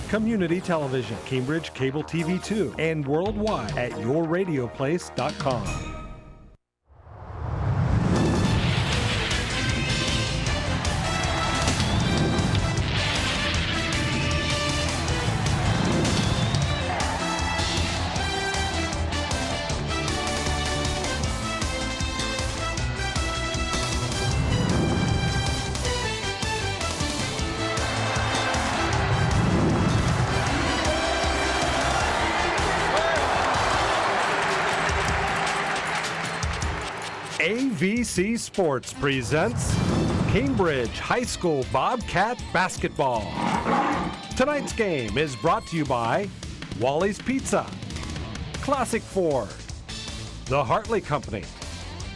Community Television, Cambridge Cable TV 2, and worldwide at yourradioplace.com. AVC Sports presents Cambridge High School Bobcat Basketball. Tonight's game is brought to you by Wally's Pizza, Classic Ford, The Hartley Company,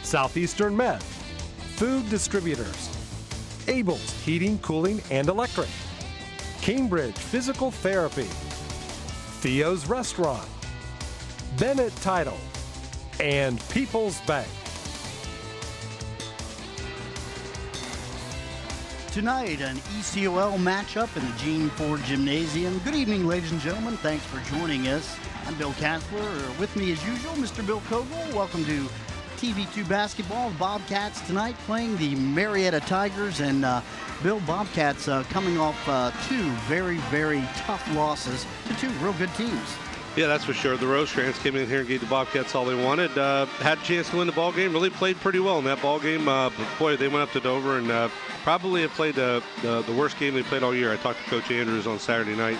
Southeastern Med, Food Distributors, Abel's Heating, Cooling, and Electric, Cambridge Physical Therapy, Theo's Restaurant, Bennett Title, and People's Bank. Tonight, an ECOL matchup in the Gene Ford Gymnasium. Good evening, ladies and gentlemen. Thanks for joining us. I'm Bill Kassler. With me, as usual, Mr. Bill Koval. Welcome to TV2 Basketball. The Bobcats tonight playing the Marietta Tigers. And Bill, Bobcats coming off two very, very tough losses to two real good teams. Yeah, that's for sure. The Rosencrantz came in here and gave the Bobcats all they wanted. Had a chance to win the ball game. Really played pretty well in that ball game. Boy, they went up to Dover and probably have played the worst game they played all year. I talked to Coach Andrews on Saturday night,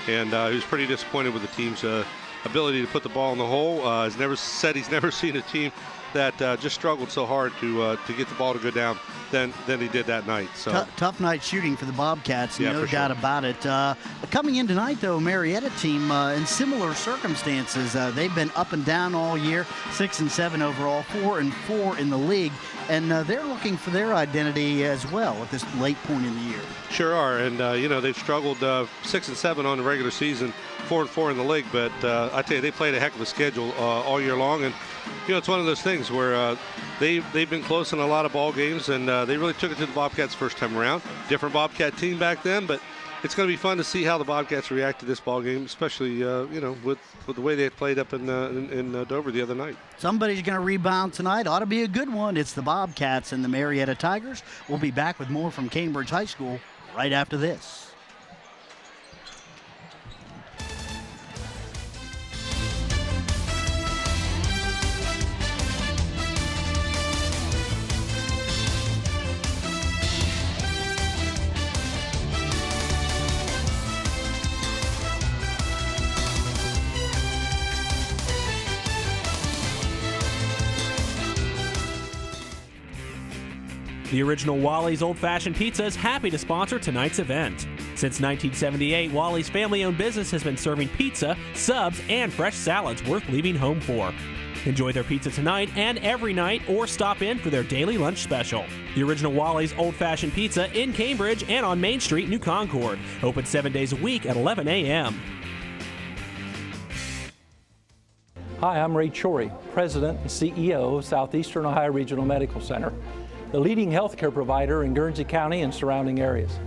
and he was pretty disappointed with the team's ability to put the ball in the hole. He's never seen a team that just struggled so hard to get the ball to go down than he did that night. So tough night shooting for the Bobcats, yeah, no doubt about it. Coming in tonight, though, Marietta team in similar circumstances. They've been up and down all year, 6-7 overall, 4-4 in the league, and they're looking for their identity as well at this late point in the year. Sure are, and they've struggled 6-7 on the regular season, 4-4 in the league. But I tell you, they played a heck of a schedule all year long, and it's one of those things where they've been close in a lot of ball games, and they really took it to the Bobcats first time around. Different Bobcat team back then, but it's going to be fun to see how the Bobcats react to this ball game, especially with the way they played up in Dover the other night. Somebody's going to rebound tonight. Ought to be a good one. It's the Bobcats and the Marietta Tigers. We'll be back with more from Cambridge High School right after this. The original Wally's Old Fashioned Pizza is happy to sponsor tonight's event. Since 1978, Wally's family-owned business has been serving pizza, subs, and fresh salads worth leaving home for. Enjoy their pizza tonight and every night, or stop in for their daily lunch special. The original Wally's Old Fashioned Pizza in Cambridge and on Main Street, New Concord. Open 7 days a week at 11 a.m. Hi, I'm Ray Chory, President and CEO of Southeastern Ohio Regional Medical Center, the leading healthcare provider in Guernsey County and surrounding areas.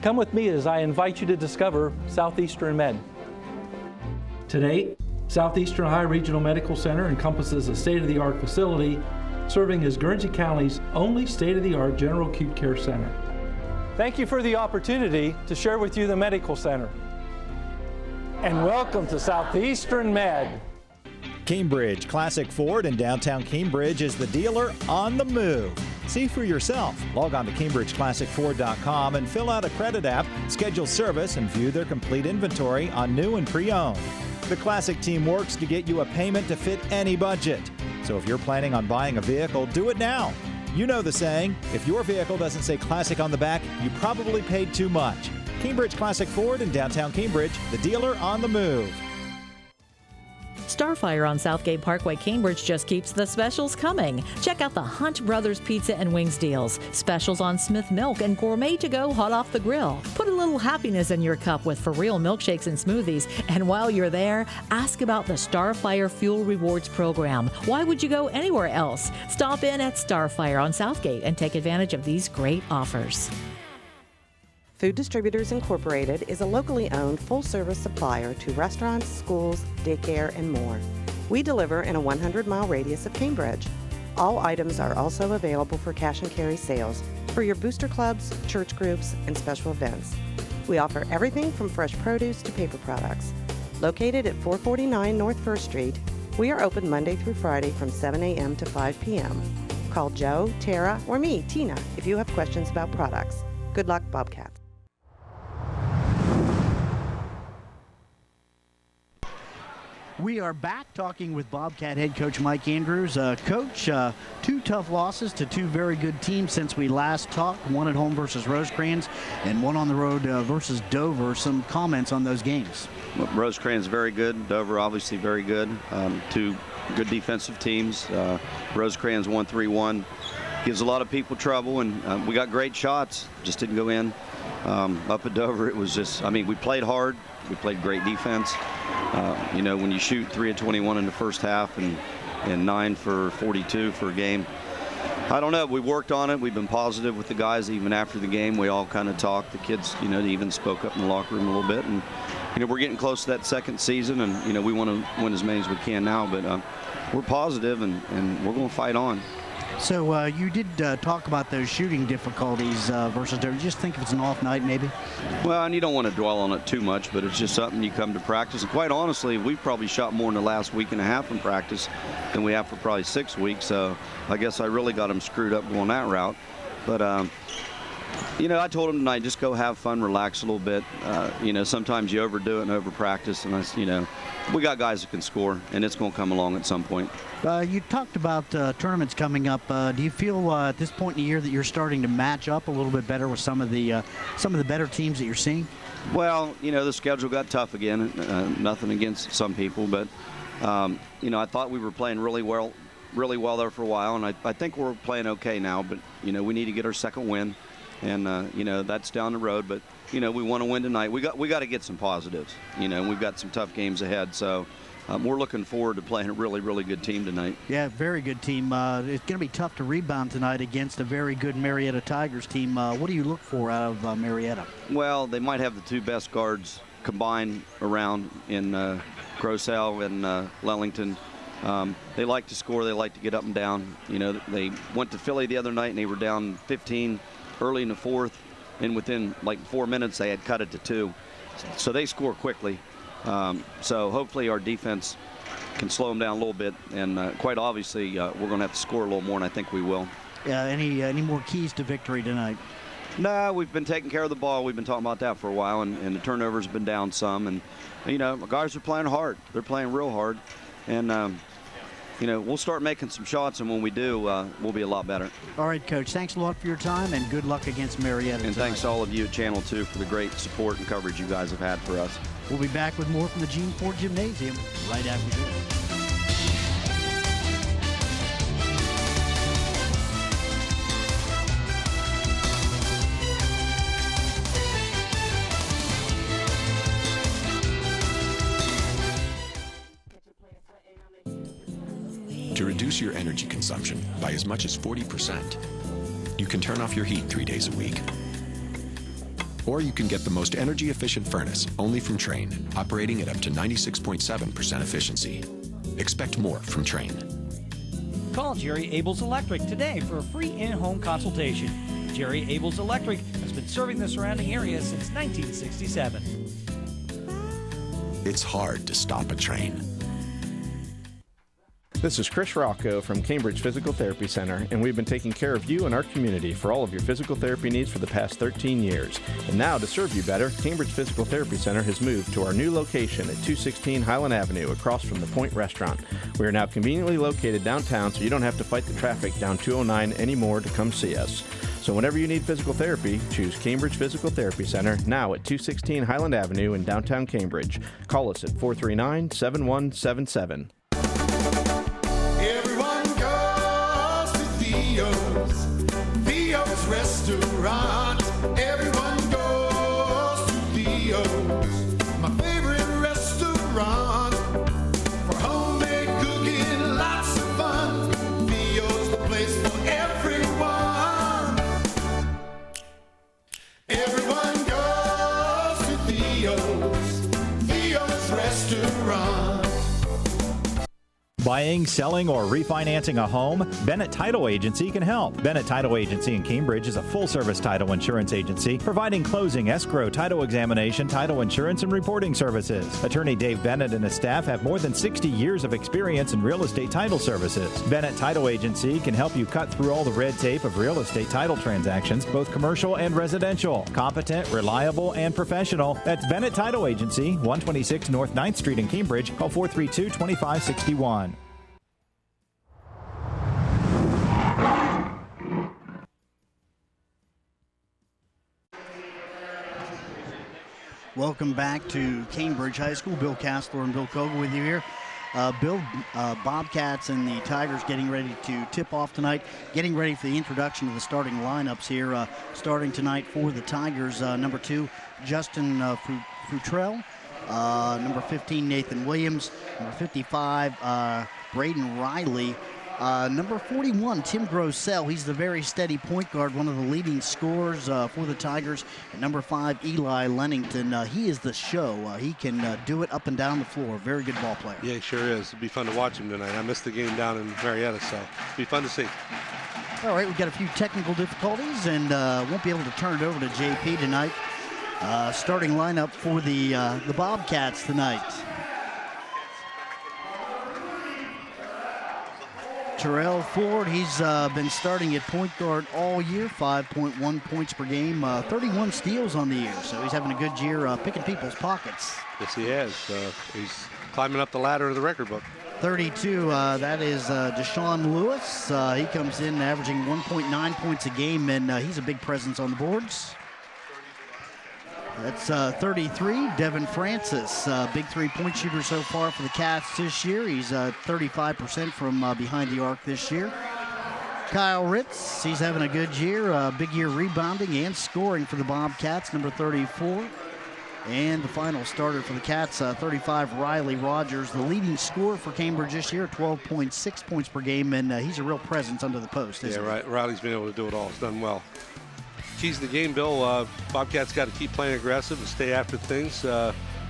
Come with me as I invite you to discover Southeastern Med. Today, Southeastern Ohio Regional Medical Center encompasses a state-of-the-art facility serving as Guernsey County's only state-of-the-art general acute care center. Thank you for the opportunity to share with you the medical center. And welcome to Southeastern Med. Cambridge Classic Ford in downtown Cambridge is the dealer on the move. See for yourself. Log on to CambridgeClassicFord.com and fill out a credit app, schedule service, and view their complete inventory on new and pre-owned. The Classic team works to get you a payment to fit any budget. So if you're planning on buying a vehicle, do it now. You know the saying, if your vehicle doesn't say Classic on the back, you probably paid too much. Cambridge Classic Ford in downtown Cambridge, the dealer on the move. Starfire on Southgate Parkway, Cambridge just keeps the specials coming. Check out the Hunt Brothers Pizza and Wings deals. Specials on Smith Milk and gourmet to go hot off the grill. Put a little happiness in your cup with for real milkshakes and smoothies. And while you're there, ask about the Starfire Fuel Rewards program. Why would you go anywhere else? Stop in at Starfire on Southgate and take advantage of these great offers. Food Distributors Incorporated is a locally owned full-service supplier to restaurants, schools, daycare, and more. We deliver in a 100-mile radius of Cambridge. All items are also available for cash and carry sales for your booster clubs, church groups, and special events. We offer everything from fresh produce to paper products. Located at 449 North 1st Street, we are open Monday through Friday from 7 a.m. to 5 p.m. Call Joe, Tara, or me, Tina, if you have questions about products. Good luck, Bobcats. We are back talking with Bobcat head coach Mike Andrews. Coach, 2 tough losses to 2 very good teams since we last talked. One at home versus Rosecrans and one on the road versus Dover. Some comments on those games. Well, Rosecrans very good. Dover obviously very good. 2 good defensive teams. Rosecrans 1-3-1. Gives a lot of people trouble, and we got great shots. Just didn't go in. Up at Dover, it was just, we played hard. We played great defense. When you shoot 3 of 21 in the first half and 9 for 42 for a game, I don't know. We worked on it. We've been positive with the guys even after the game. We all kind of talked. The kids, they even spoke up in the locker room a little bit. And, we're getting close to that second season, and, we want to win as many as we can now. But we're positive, and we're going to fight on. So you did talk about those shooting difficulties versus Dover. Just think if it's an off night, maybe? Well, and you don't want to dwell on it too much, but it's just something you come to practice. And quite honestly, we've probably shot more in the last week and a half in practice than we have for probably 6 weeks. So I guess I really got them screwed up going that route. But, I told them tonight, just go have fun, relax a little bit. Sometimes you overdo it and over practice. And, we got guys that can score, and it's going to come along at some point. You talked about tournaments coming up. Do you feel at this point in the year that you're starting to match up a little bit better with some of the better teams that you're seeing? Well, the schedule got tough again. Nothing against some people, but I thought we were playing really well there for a while, and I think we're playing okay now. But we need to get our second win, and that's down the road. But we want to win tonight. We got to get some positives. We've got some tough games ahead, so. We're looking forward to playing a really, really good team tonight. Yeah, very good team. It's going to be tough to rebound tonight against a very good Marietta Tigers team. What do you look for out of Marietta? Well, they might have the 2 best guards combined around in Grosel and Lellington. They like to score. They like to get up and down. They went to Philly the other night, and they were down 15 early in the 4th. And within, 4 minutes, they had cut it to 2. So they score quickly. So hopefully our defense can slow them down a little bit, and quite obviously we're going to have to score a little more, and I think we will. Any more keys to victory tonight? No, we've been taking care of the ball. We've been talking about that for a while, and the turnovers have been down some, and our guys are playing hard. They're playing real hard, and we'll start making some shots, and when we do, we'll be a lot better. All right, Coach. Thanks a lot for your time, and good luck against Marietta. And thanks to all of you at Channel 2 for the great support and coverage you guys have had for us. We'll be back with more from the Gene Ford Gymnasium right after this. To reduce your energy consumption by as much as 40%, you can turn off your heat 3 days a week. Or you can get the most energy-efficient furnace only from Trane, operating at up to 96.7% efficiency. Expect more from Trane. Call Jerry Abels Electric today for a free in-home consultation. Jerry Abels Electric has been serving the surrounding area since 1967. It's hard to stop a train. This is Chris Rocco from Cambridge Physical Therapy Center, and we've been taking care of you and our community for all of your physical therapy needs for the past 13 years. And now, to serve you better, Cambridge Physical Therapy Center has moved to our new location at 216 Highland Avenue across from the Point Restaurant. We are now conveniently located downtown, so you don't have to fight the traffic down 209 anymore to come see us. So whenever you need physical therapy, choose Cambridge Physical Therapy Center, now at 216 Highland Avenue in downtown Cambridge. Call us at 439-7177. Everyone goes to Theo's restaurant. Everyone goes to Theo's, my favorite restaurant. For homemade cooking, lots of fun. Theo's the place for everyone. Everyone goes restaurant. Buying, selling, or refinancing a home? Bennett Title Agency can help. Bennett Title Agency in Cambridge is a full-service title insurance agency providing closing, escrow, title examination, title insurance, and reporting services. Attorney Dave Bennett and his staff have more than 60 years of experience in real estate title services. Bennett Title Agency can help you cut through all the red tape of real estate title transactions, both commercial and residential. Competent, reliable, and professional. That's Bennett Title Agency, 126 North 9th Street in Cambridge. Call 432-2561. Welcome back to Cambridge High School. Bill Castler and Bill Kogel with you here. Bill, Bobcats and the Tigers getting ready to tip off tonight, getting ready for the introduction of the starting lineups here. Starting tonight for the Tigers, number 2, Justin Futrell, number 15, Nathan Williams, number 55, Braden Riley, number 41, Tim Grossell. He's the very steady point guard, one of the leading scorers for the Tigers. And number 5, Eli Lennington. He is the show. He can do it up and down the floor. Very good ball player. Yeah, he sure is. It'll be fun to watch him tonight. I missed the game down in Marietta, so it'll be fun to see. All right, we've got a few technical difficulties and won't be able to turn it over to JP tonight. Starting lineup for the Bobcats tonight. Terrell Ford, he's been starting at point guard all year, 5.1 points per game, 31 steals on the year. So he's having a good year picking people's pockets. Yes, he has. He's climbing up the ladder of the record book. 32, that is Deshaun Lewis. He comes in averaging 1.9 points a game, and he's a big presence on the boards. That's 33, Devin Francis, big three-point shooter so far for the Cats this year. He's 35% from behind the arc this year. Kyle Ritz, he's having a good year, big year rebounding and scoring for the Bobcats, number 34. And the final starter for the Cats, 35, Riley Rogers, the leading scorer for Cambridge this year, 12.6 points per game, and he's a real presence under the post, isn't he? Yeah, right. Riley's been able to do it all. He's done well. Keys to the game, Bill. Bobcats got to keep playing aggressive and stay after things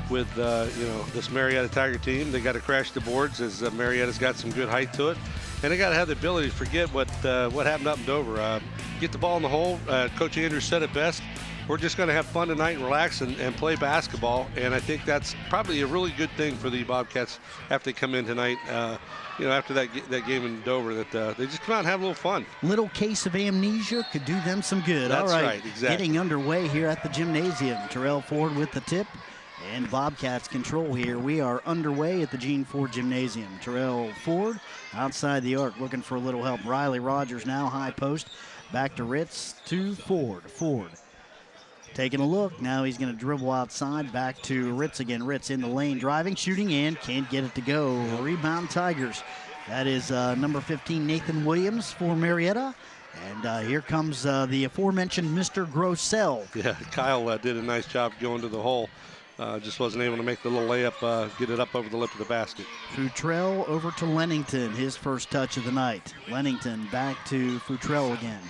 with this Marietta Tiger team. They got to crash the boards as Marietta's got some good height to it, and they got to have the ability to forget what happened up in Dover. Get the ball in the hole. Coach Andrews said it best. We're just going to have fun tonight and relax and play basketball, and I think that's probably a really good thing for the Bobcats after they come in tonight. After that game in Dover, that they just come out and have a little fun. Little case of amnesia could do them some good. That's all right, exactly. Getting underway here at the gymnasium. Terrell Ford with the tip, and Bobcats control here. We are underway at the Gene Ford Gymnasium. Terrell Ford outside the arc looking for a little help. Riley Rogers now high post. Back to Ritz to Ford. Ford taking a look. Now he's going to dribble outside. Back to Ritz again. Ritz in the lane, driving, shooting, and can't get it to go. Rebound Tigers. That is number 15, Nathan Williams for Marietta. And here comes the aforementioned Mr. Grossell. Yeah, Kyle did a nice job going to the hole. Just wasn't able to make the little layup, get it up over the lip of the basket. Futrell over to Lennington, his first touch of the night. Lennington back to Futrell again.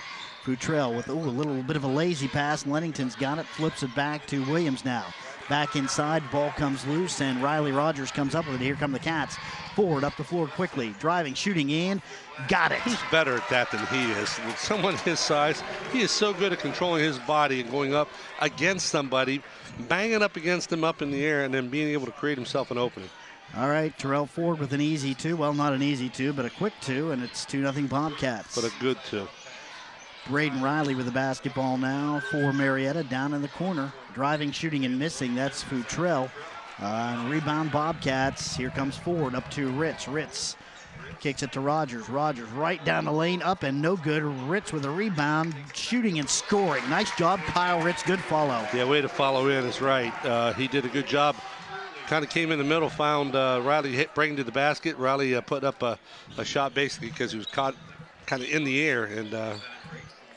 Futrell with a little bit of a lazy pass. Lennington's got it, flips it back to Williams now. Back inside, ball comes loose, and Riley Rogers comes up with it. Here come the Cats. Ford up the floor quickly, driving, shooting, and got it. Who's better at that than he is? With someone his size, he is so good at controlling his body and going up against somebody, banging up against him up in the air, and then being able to create himself an opening. All right, Terrell Ford with an easy two. Well, not an easy two, but a quick two, and it's 2-0 Bobcats. But a good two. Braden Riley with the basketball now for Marietta, down in the corner. Driving, shooting, and missing. That's Futrell. Rebound Bobcats. Here comes Ford up to Ritz. Ritz kicks it to Rogers. Rogers right down the lane, up and no good. Ritz with a rebound, shooting and scoring. Nice job, Kyle Ritz. Good follow. Yeah, way to follow in is right. He did a good job. Kind of came in the middle, found Riley bringing to the basket. Riley put up a shot basically because he was caught kind of in the air, and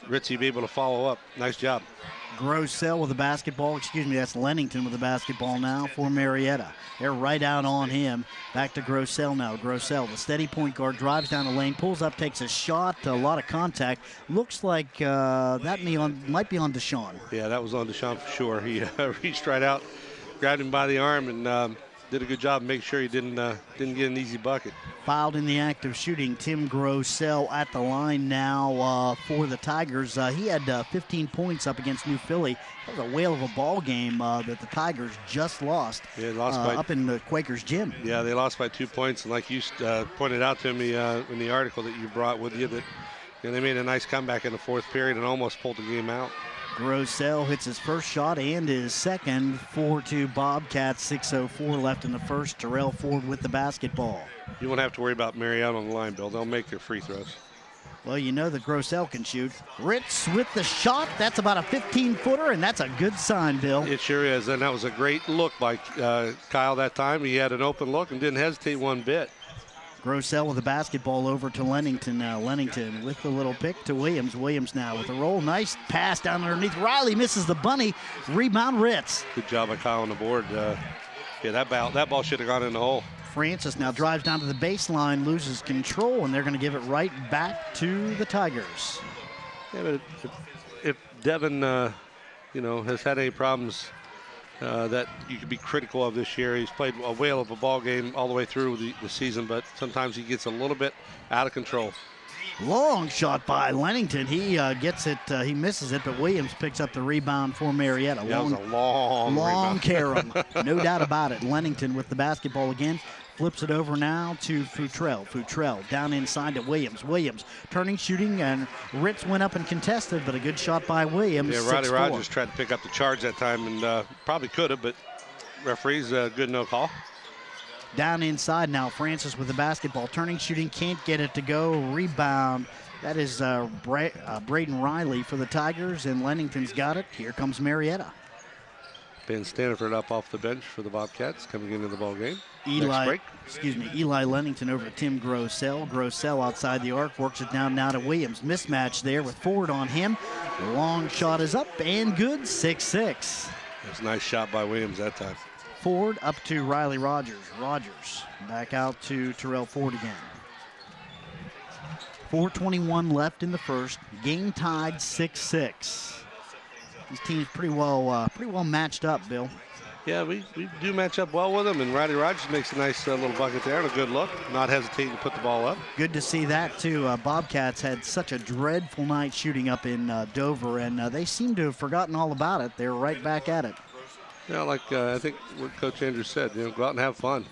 Ritzy be able to follow up. Nice job. Grossell with the basketball. That's Lennington with the basketball now for Marietta. They're right out on him. Back to Grossell now. Grossell, the steady point guard, drives down the lane, pulls up, takes a shot. A lot of contact. Looks like that might be on Deshaun. Yeah, that was on Deshaun for sure. He reached right out, grabbed him by the arm, and did a good job making sure he didn't get an easy bucket. Fouled in the act of shooting. Tim Grossell at the line now for the Tigers. He had 15 points up against New Philly. That was a whale of a ball game that the Tigers just lost, up in the Quakers gym. Yeah, they lost by 2 points, and like you pointed out to me in the article that you brought with you, that they made a nice comeback in the fourth period and almost pulled the game out. Grossell hits his first shot and his second. 4-2 Bobcats, 6:04 left in the first. Terrell Ford with the basketball. You won't have to worry about Marietta on the line, Bill. They'll make their free throws. Well, you know that Grossell can shoot. Ritz with the shot. That's about a 15-footer, and that's a good sign, Bill. It sure is, and that was a great look by Kyle that time. He had an open look and didn't hesitate one bit. Grossell with the basketball over to Lennington now. Lennington with the little pick to Williams. Williams now with the roll. Nice pass down underneath. Riley misses the bunny. Rebound Ritz. Good job by Kyle on the board. Yeah, that ball should have gone in the hole. Francis now drives down to the baseline, loses control, and they're going to give it right back to the Tigers. Yeah, but if Devin, has had any problems that you could be critical of this year. He's played a whale of a ball game all the way through the season, but sometimes he gets a little bit out of control. Long shot by Lennington. He gets it. He misses it, but Williams picks up the rebound for Marietta. That was a long carom. No doubt about it. Lennington with the basketball again. Flips it over now to Futrell. Futrell down inside to Williams. Williams turning, shooting, and Ritz went up and contested, but a good shot by Williams. Yeah, Riley Rogers tried to pick up the charge that time and probably could have, but referee's good no call. Down inside now, Francis with the basketball. Turning, shooting, can't get it to go. Rebound. That is Braden Riley for the Tigers, and Lennington's got it. Here comes Marietta. Ben Stanford up off the bench for the Bobcats coming into the ball game. Eli Lennington over to Tim Grossell. Grossell outside the arc, works it down now to Williams. Mismatch there with Ford on him. The long shot is up and good, 6-6. That's a nice shot by Williams that time. Ford up to Riley Rogers. Rogers back out to Terrell Ford again. 4:21 left in the first. Game tied 6-6. These teams pretty well matched up, Bill. Yeah, we do match up well with them, and Riley Rogers makes a nice little bucket there and a good look. Not hesitating to put the ball up. Good to see that, too. Bobcats had such a dreadful night shooting up in Dover, and they seem to have forgotten all about it. They're right back at it. Yeah, like I think what Coach Andrews said, go out and have fun.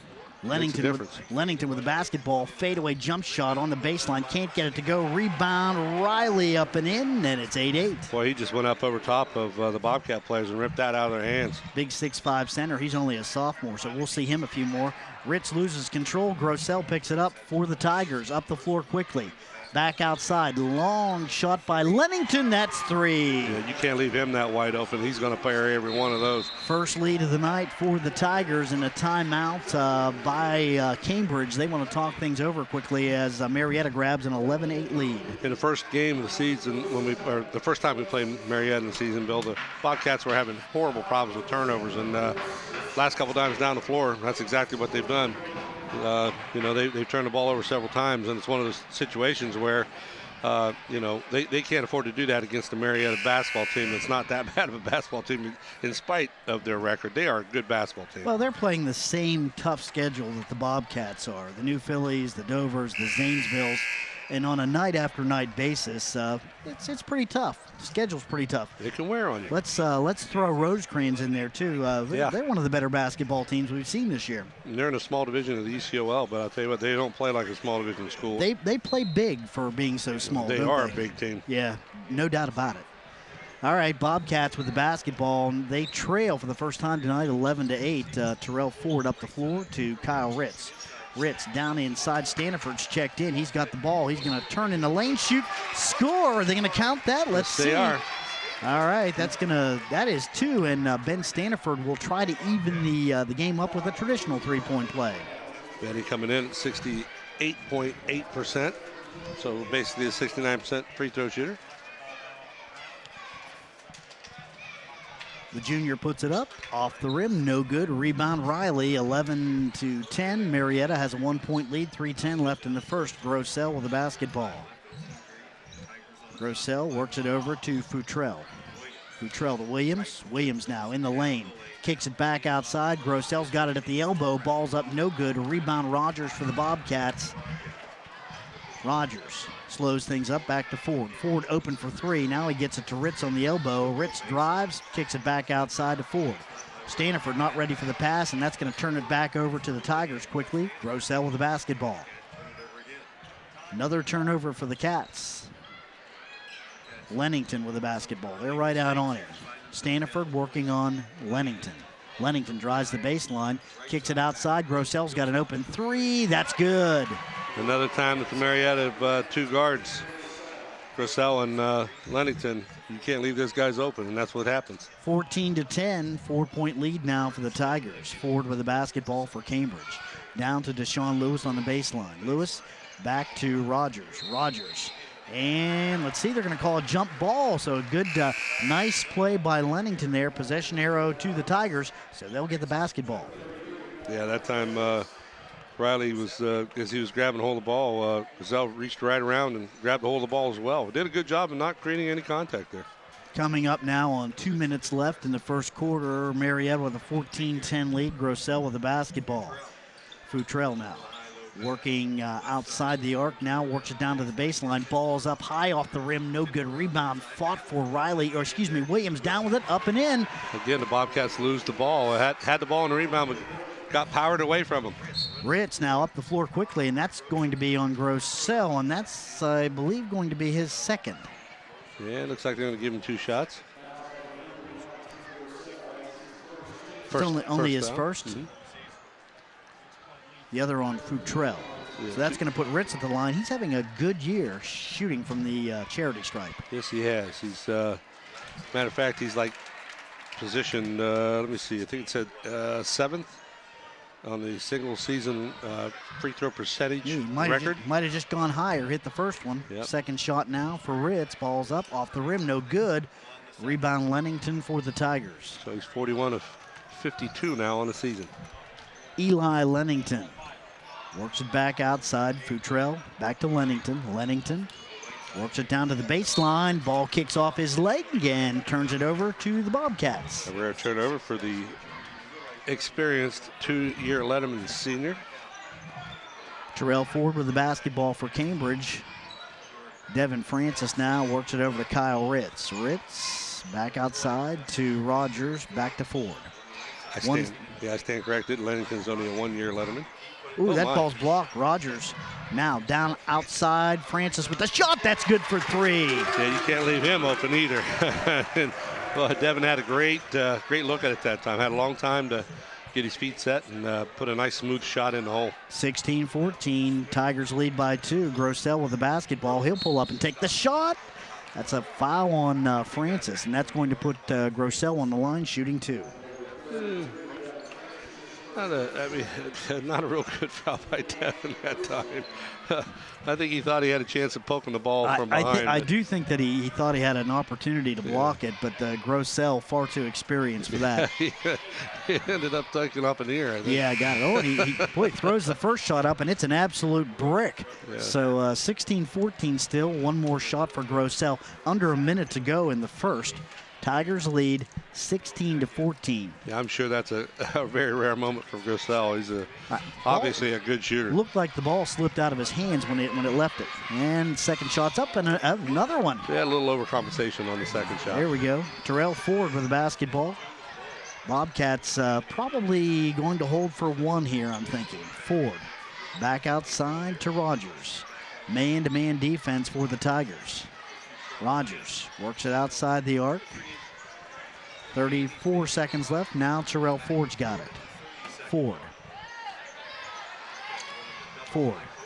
Lennington with the basketball, fadeaway jump shot on the baseline, can't get it to go. Rebound, Riley up and in, and it's 8-8. Boy, he just went up over top of the Bobcat players and ripped that out of their hands. Big 6'5" center. He's only a sophomore, so we'll see him a few more. Ritz loses control. Grossell picks it up for the Tigers. Up the floor quickly. Back outside. Long shot by Lennington. That's 3. Yeah, you can't leave him that wide open. He's going to parry every one of those. First lead of the night for the Tigers, and a timeout by Cambridge. They want to talk things over quickly as Marietta grabs an 11-8 lead. In the first game of the season, the first time we played Marietta in the season, Bill, the Bobcats were having horrible problems with turnovers, and last couple times down the floor, that's exactly what they've done. They've turned the ball over several times, and it's one of those situations where, they can't afford to do that against the Marietta basketball team. It's not that bad of a basketball team in spite of their record. They are a good basketball team. Well, they're playing the same tough schedule that the Bobcats are. The New Phillies, the Dovers, the Zanesvilles. And on a night-after-night basis, it's pretty tough. The schedule's pretty tough. It can wear on you. Let's throw Rosecrans in there, too. They're one of the better basketball teams we've seen this year. And they're in a small division of the ECOL, but I'll tell you what, they don't play like a small division school. They play big for being so small, They are a big team. Yeah, no doubt about it. All right, Bobcats with the basketball. They trail for the first time tonight, 11-8. Terrell Ford up the floor to Kyle Ritz. Ritz down inside. Stanford's checked in. He's got the ball. He's going to turn in the lane, shoot, score. Are they going to count that? Let's see. They are. All right, that is 2, and Ben Stanford will try to even the game up with a traditional three-point play. Benny coming in at 68.8%, so basically a 69% free throw shooter. The junior puts it up, off the rim, no good. Rebound Riley, 11-10. Marietta has a 1-point lead, 3:10 left in the first. Grossell with the basketball. Grossell works it over to Futrell. Futrell to Williams. Williams now in the lane. Kicks it back outside. Grossell's got it at the elbow. Ball's up, no good. Rebound Rogers for the Bobcats. Rogers slows things up, back to Ford. Ford open for three. Now he gets it to Ritz on the elbow. Ritz drives, kicks it back outside to Ford. Staniford not ready for the pass, and that's going to turn it back over to the Tigers quickly. Grossell with the basketball. Another turnover for the Cats. Lennington with the basketball. They're right out on it. Staniford working on Lennington. Lennington drives the baseline, kicks it outside. Grossell's got an open three. That's good. Another time that the Marietta have two guards, Grossell and Lennington. You can't leave those guys open, and that's what happens. 14-10, 4-point lead now for the Tigers. Ford with the basketball for Cambridge. Down to Deshaun Lewis on the baseline. Lewis back to Rogers. Rogers. And let's see, they're going to call a jump ball. So a good, nice play by Lennington there. Possession arrow to the Tigers, so they'll get the basketball. Yeah, that time Riley was, as he was grabbing hold of the ball, Gazelle reached right around and grabbed hold of the ball as well. Did a good job of not creating any contact there. Coming up now on 2 minutes left in the first quarter, Marietta with a 14-10 lead. Grossell with the basketball. Futrell now working outside the arc now, works it down to the baseline. Ball's up high off the rim, no good. Rebound fought for Williams down with it, up and in. Again, the Bobcats lose the ball. Had the ball in the rebound, but got powered away from them. Ritz now up the floor quickly, and that's going to be on Grossell, and that's, I believe, going to be his second. Yeah, it looks like they're going to give him two shots. Only his first. Mm-hmm. The other on Futrell. Yeah. So that's going to put Ritz at the line. He's having a good year shooting from the charity stripe. Yes, he has. He's, matter of fact, he's like positioned, let me see, I think it said 7th on the single season free throw percentage record. Might have just gone higher, hit the first one. Yep. Second shot now for Ritz. Ball's up off the rim, no good. Rebound Lennington for the Tigers. So he's 41 of 52 now on the season. Eli Lennington works it back outside. Futrell back to Lennington. Lennington works it down to the baseline. Ball kicks off his leg and turns it over to the Bobcats. A rare turnover for the experienced two-year Letterman senior. Terrell Ford with the basketball for Cambridge. Devin Francis now works it over to Kyle Ritz. Ritz back outside to Rogers, back to Ford. I stand corrected. Lennington's only a one-year Letterman. Ooh, that ball's blocked. Rogers now down outside. Francis with the shot. That's good for three. Yeah, you can't leave him open either. And, well, Devin had a great look at it that time. Had a long time to get his feet set and put a nice smooth shot in the hole. 16-14. Tigers lead by 2. Grossell with the basketball. He'll pull up and take the shot. That's a foul on Francis, and that's going to put Grossell on the line shooting 2. Not a real good foul by Devin that time. I think he thought he had a chance of poking the ball from behind. I do think that he thought he had an opportunity to block it, but Grossell far too experienced for that. He ended up taking up in the air, I think. Yeah, I got it. Oh, he throws the first shot up, and it's an absolute brick. Yeah. So 16-14 still. One more shot for Grossell. Under a minute to go in the first. Tigers lead 16-14. Yeah, I'm sure that's a very rare moment for Grossell. He's obviously a good shooter. Looked like the ball slipped out of his hands when it left it. And second shot's up, and another one. Yeah, a little overcompensation on the second shot. There we go. Terrell Ford with the basketball. Bobcats probably going to hold for one here, I'm thinking. Ford back outside to Rogers. Man-to-man defense for the Tigers. Rogers works it outside the arc. 34 seconds left. Now Terrell Ford's got it. Ford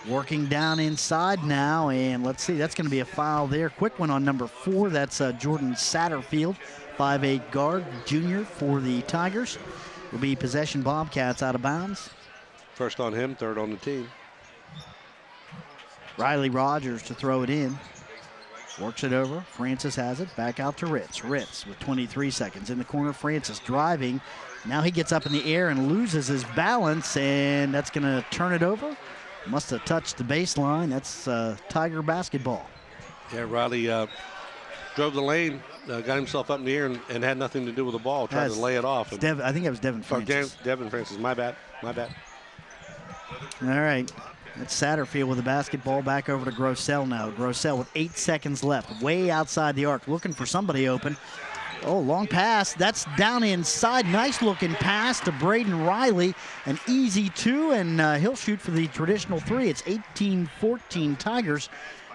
working down inside now, and let's see, that's going to be a foul there. Quick one on number 4. That's Jordan Satterfield, 5'8" guard, junior for the Tigers. Will be possession Bobcats out of bounds. First on him, third on the team. Riley Rogers to throw it in. Works it over. Francis has it. Back out to Ritz. Ritz with 23 seconds in the corner. Francis driving. Now he gets up in the air and loses his balance, and that's going to turn it over. Must have touched the baseline. That's Tiger basketball. Yeah, Riley drove the lane got himself up in the air and had nothing to do with the ball, tried to lay it off. I think it was Devin Francis. Devin Francis, my bad. All right. That's Satterfield with the basketball back over to Grossell now. Grossell with 8 seconds left, way outside the arc, looking for somebody open. Oh, long pass. That's down inside. Nice looking pass to Braden Riley. An easy 2, and he'll shoot for the traditional 3. It's 18-14 Tigers,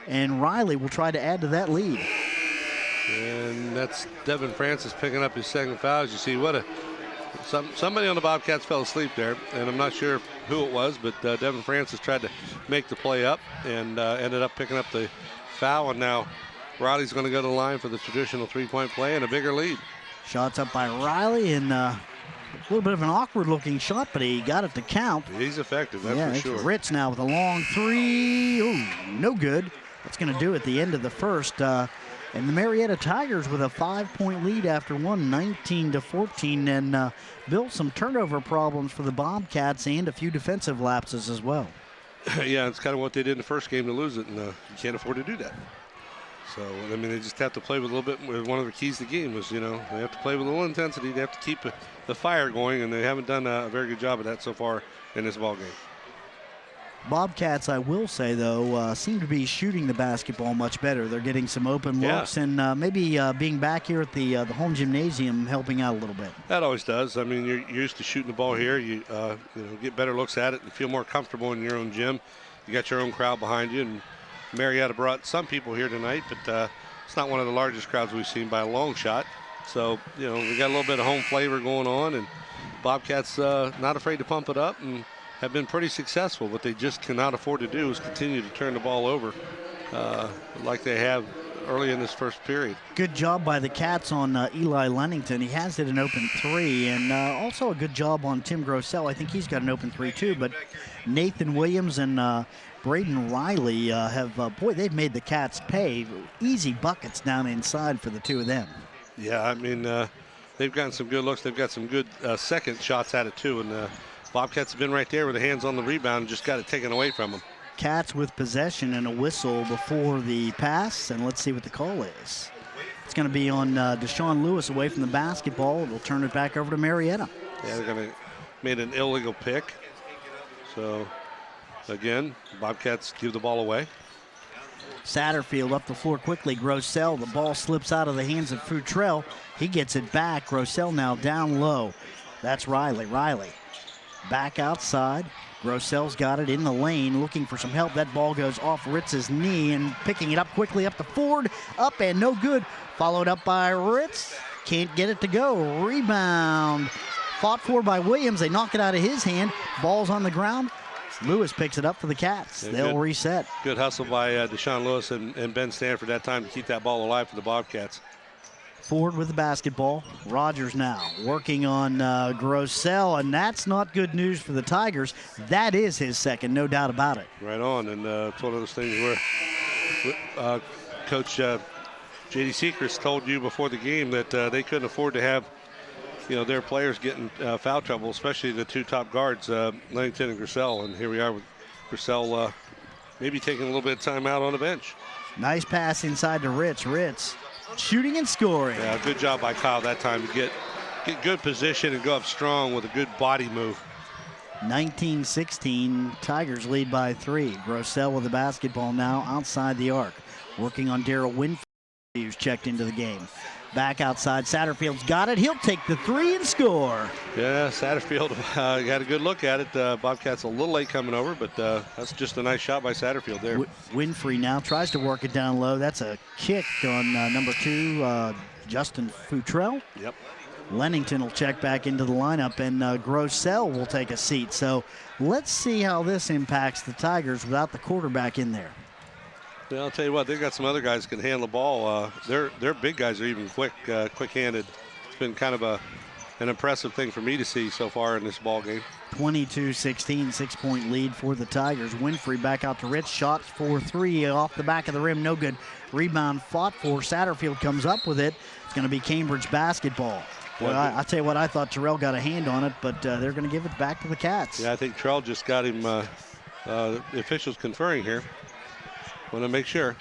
and Riley will try to add to that lead. And that's Devin Francis picking up his second foul. As you see, somebody on the Bobcats fell asleep there, and I'm not sure who it was, but Devin Francis tried to make the play up and ended up picking up the foul, and now Riley's going to go to the line for the traditional three-point play and a bigger lead. Shots up by Riley, and a little bit of an awkward-looking shot, but he got it to count. He's effective, that's for sure. Ritz now with a long 3. Ooh, no good. That's going to do at the end of the first. And the Marietta Tigers with a 5-point lead after one, 19-14, and built some turnover problems for the Bobcats and a few defensive lapses as well. Yeah, it's kind of what they did in the first game to lose it, and you can't afford to do that. So, I mean, they just have to play with a little bit. One of the keys to the game was, they have to play with a little intensity. They have to keep the fire going, and they haven't done a very good job of that so far in this ball game. Bobcats, I will say, though, seem to be shooting the basketball much better. They're getting some open looks, and maybe being back here at the home gymnasium helping out a little bit. That always does. I mean, you're used to shooting the ball here. You get better looks at it and feel more comfortable in your own gym. You got your own crowd behind you, and Marietta brought some people here tonight, but it's not one of the largest crowds we've seen by a long shot. So, we got a little bit of home flavor going on, and Bobcats not afraid to pump it up and have been pretty successful. What they just cannot afford to do is continue to turn the ball over like they have early in this first period. Good job by the Cats on Eli Lennington. He has hit an open 3, and also a good job on Tim Grossell. I think he's got an open 3 too, but Nathan Williams and Braden Riley they've made the Cats pay. Easy buckets down inside for the two of them. Yeah, I mean, they've gotten some good looks. They've got some good second shots at it too, and Bobcats have been right there with the hands on the rebound and just got it taken away from them. Cats with possession and a whistle before the pass, and let's see what the call is. It's going to be on Deshaun Lewis away from the basketball. We'll turn it back over to Marietta. Yeah, they're going to made an illegal pick. So, again, Bobcats give the ball away. Satterfield up the floor quickly. Grossell, the ball slips out of the hands of Futrell. He gets it back. Grossell now down low. That's Riley. Riley back outside. Grossell's got it in the lane, looking for some help. That ball goes off Ritz's knee, and picking it up quickly up to Ford. Up and no good. Followed up by Ritz. Can't get it to go. Rebound. Fought for by Williams. They knock it out of his hand. Ball's on the ground. Lewis picks it up for the Cats. Yeah, they'll reset. Good hustle by Deshaun Lewis and Ben Stanford that time to keep that ball alive for the Bobcats. Ford with the basketball. Rogers now working on Grossell, and that's not good news for the Tigers. That is his second, no doubt about it. Right on, and it's one of those things where Coach J.D. Sechrist told you before the game that they couldn't afford to have their players getting foul trouble, especially the two top guards, Lennington and Grossell. And here we are with Grossell maybe taking a little bit of time out on the bench. Nice pass inside to Ritz. Ritz shooting and scoring. Yeah, good job by Kyle that time to get good position and go up strong with a good body move. 19-16, Tigers lead by 3. Grossell with the basketball now outside the arc. Working on Darrell Winfield, who's checked into the game. Back outside, Satterfield's got it. He'll take the 3 and score. Yeah, Satterfield got a good look at it. Bobcats a little late coming over, but that's just a nice shot by Satterfield there. Winfrey now tries to work it down low. That's a kick on number 2, Justin Futrell. Yep. Lennington will check back into the lineup, and Grossell will take a seat. So let's see how this impacts the Tigers without the quarterback in there. Well, I'll tell you what, they've got some other guys that can handle the ball. Their big guys are even quick-handed. It's been kind of an impressive thing for me to see so far in this ball game. 22-16, 6-point lead for the Tigers. Winfrey back out to Rich. Shots for 3 off the back of the rim. No good. Rebound fought for. Satterfield comes up with it. It's going to be Cambridge basketball. Well, I tell you what, I thought Terrell got a hand on it, but they're going to give it back to the Cats. Yeah, I think Terrell just got him, the officials conferring here. Want to make sure.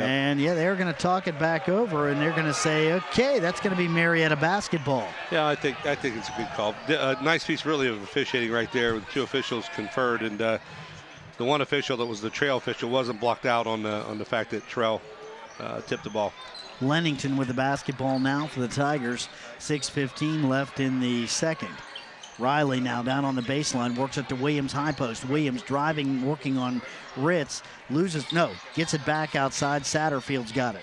And, they're going to talk it back over, and they're going to say, okay, that's going to be Marietta basketball. Yeah, I think it's a good call. Nice piece, really, of officiating right there with 2 officials conferred, and the one official that was the trail official wasn't blocked out on the fact that Terrell tipped the ball. Lennington with the basketball now for the Tigers. 6:15 left in the second. Riley now down on the baseline, works at the Williams high post. Williams driving, working on Ritz, gets it back outside. Satterfield's got it.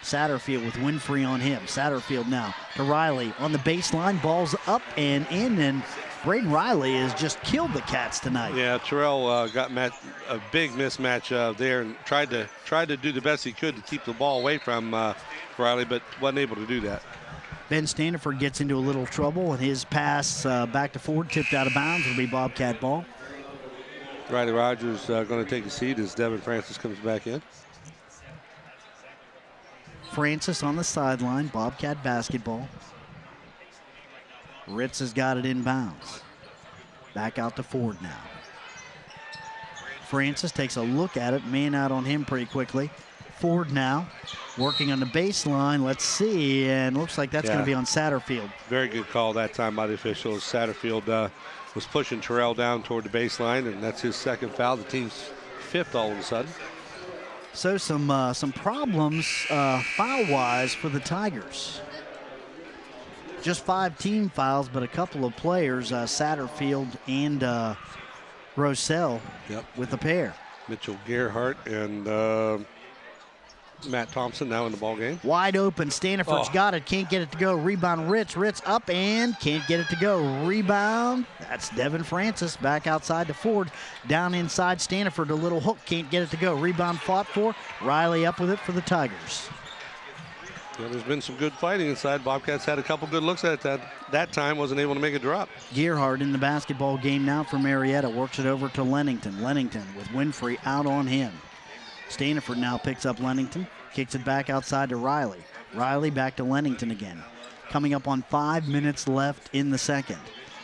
Satterfield with Winfrey on him. Satterfield now to Riley on the baseline, ball's up and in, and Braden Riley has just killed the Cats tonight. Yeah, Terrell got a big mismatch there and tried to do the best he could to keep the ball away from Riley, but wasn't able to do that. Ben Standiford gets into a little trouble, and his pass back to Ford, tipped out of bounds. It'll be Bobcat ball. Riley Rogers going to take a seat as Devin Francis comes back in. Francis on the sideline, Bobcat basketball. Ritz has got it in bounds. Back out to Ford now. Francis takes a look at it, man out on him pretty quickly. Ford now working on the baseline. Let's see, and looks like that's going to be on Satterfield. Very good call that time by the officials. Satterfield was pushing Terrell down toward the baseline, and that's his second foul. The team's 5th all of a sudden. So some problems foul-wise for the Tigers. Just 5 team fouls, but a couple of players, Satterfield and Rosell, with a pair. Mitchell Gerhardt and Matt Thompson now in the ball game. Wide open. Standiford's got it. Can't get it to go. Rebound Ritz. Ritz up and can't get it to go. Rebound. That's Devin Francis back outside to Ford. Down inside. Standiford, a little hook. Can't get it to go. Rebound fought for. Riley up with it for the Tigers. Yeah, there's been some good fighting inside. Bobcats had a couple good looks at it that time. Wasn't able to make a drop. Gerhardt in the basketball game now for Marietta. Works it over to Lennington. Lennington with Winfrey out on him. Standiford now picks up Lennington, kicks it back outside to Riley. Riley back to Lennington again. Coming up on 5 minutes left in the second.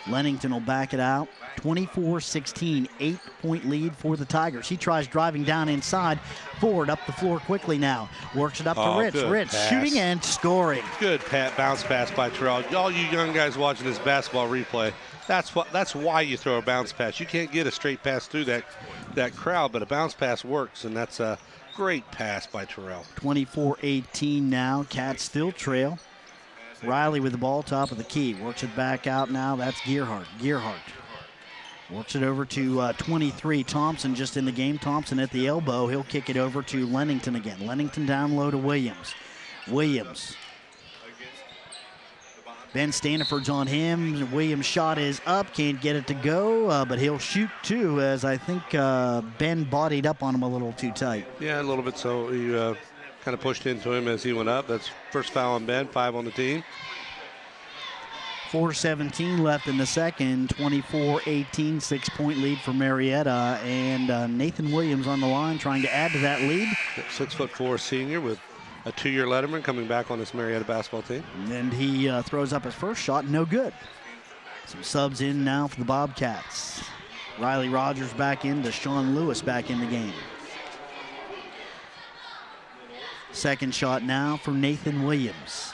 Lennington will back it out. 24-16, 8-point lead for the Tigers. He tries driving down inside. Ford up the floor quickly now. Works it up to Ritz. Ritz pass. Shooting and scoring. Good bounce pass by Terrell. All you young guys watching this basketball replay, that's why you throw a bounce pass. You can't get a straight pass through that crowd, but a bounce pass works, and that's a great pass by Terrell. 24-18 now. Cats still trail. Riley with the ball, top of the key. Works it back out now. That's Gerhardt. Gerhardt works it over to 23. Thompson just in the game. Thompson at the elbow. He'll kick it over to Lennington again. Lennington down low to Williams. Williams. Ben Standiford's on him. Williams' shot is up. Can't get it to go, but he'll shoot too, as I think Ben bodied up on him a little too tight. Yeah, a little bit so. He kind of pushed into him as he went up. That's first foul on Ben, 5 on the team. 4:17 left in the second. 24-18, 6-point lead for Marietta. And Nathan Williams on the line trying to add to that lead. 6'4" senior with a 2-year letterman coming back on this Marietta basketball team. And he throws up his first shot, no good. Some subs in now for the Bobcats. Riley Rogers back in, Deshaun Lewis back in the game. Second shot now for Nathan Williams.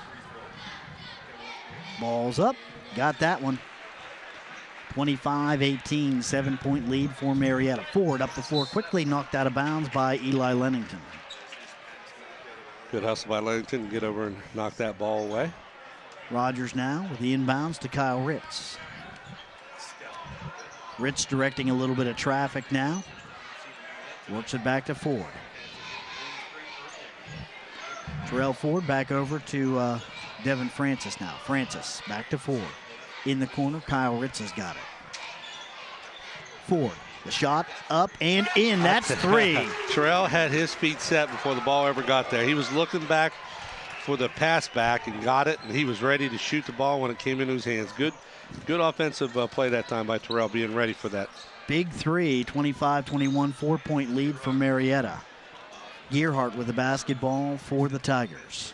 Ball's up, got that one. 25-18, 7-point lead for Marietta. Ford up the floor quickly, knocked out of bounds by Eli Lennington. Good hustle by Lennington, get over and knock that ball away. Rogers now with the inbounds to Kyle Ritz. Ritz directing a little bit of traffic now. Works it back to Ford. Terrell Ford back over to Devin Francis now. Francis back to Ford. In the corner, Kyle Ritz has got it. Ford, the shot up and in. That's 3. Terrell had his feet set before the ball ever got there. He was looking back for the pass back and got it, and he was ready to shoot the ball when it came into his hands. Good offensive play that time by Terrell, being ready for that. Big 3, 25-21, 4-point lead for Marietta. Gerhardt with the basketball for the Tigers.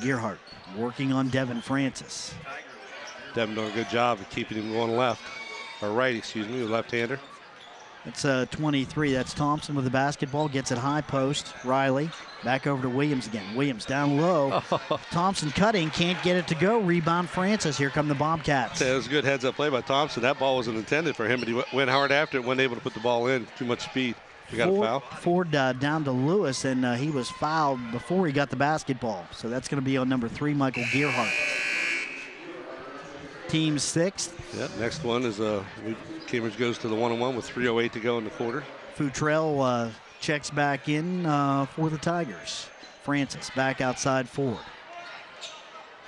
Gerhardt working on Devin Francis. Devin doing a good job of keeping him going left, or right, excuse me, the left-hander. It's 23. That's Thompson with the basketball. Gets it high post. Riley back over to Williams again. Williams down low. Thompson cutting. Can't get it to go. Rebound Francis. Here come the Bobcats. Yeah, it was a good heads-up play by Thompson. That ball wasn't intended for him, but he went hard after it. Wasn't able to put the ball in. Too much speed. He got a foul. Ford down to Lewis, and he was fouled before he got the basketball. So that's going to be on number 3, Michael Gearhart. Team 6th. Yeah, next one is Cambridge goes to the 1-on-1 with 3:08 to go in the quarter. Futrell checks back in for the Tigers. Francis back outside Ford.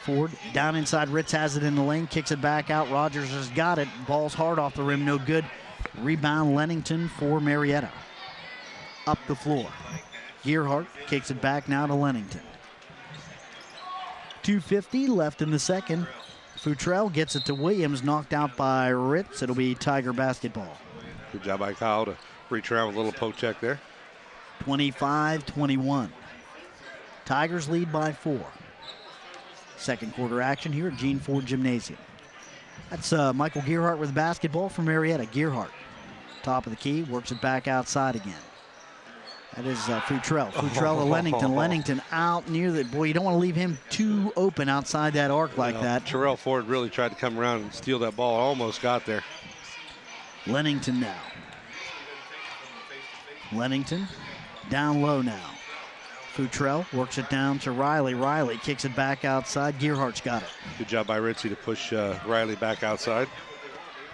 Ford down inside. Ritz has it in the lane, kicks it back out. Rogers has got it. Ball's hard off the rim, no good. Rebound Lennington for Marietta. Up the floor. Gearhart kicks it back now to Lennington. 2:50 left in the second. Futrell gets it to Williams, knocked out by Ritz. It'll be Tiger basketball. Good job by Kyle to reach around with a little poke check there. 25-21. Tigers lead by 4. Second quarter action here at Gene Ford Gymnasium. That's Michael Gearhart with the basketball for Marietta. Gearhart, top of the key, works it back outside again. That is Futrell. Futrell to Lennington. Lennington out near the... Boy, you don't want to leave him too open outside that arc like that. Terrell Ford really tried to come around and steal that ball. Almost got there. Lennington now. Lennington down low now. Futrell works it down to Riley. Riley kicks it back outside. Gearhart's got it. Good job by Ritzy to push Riley back outside.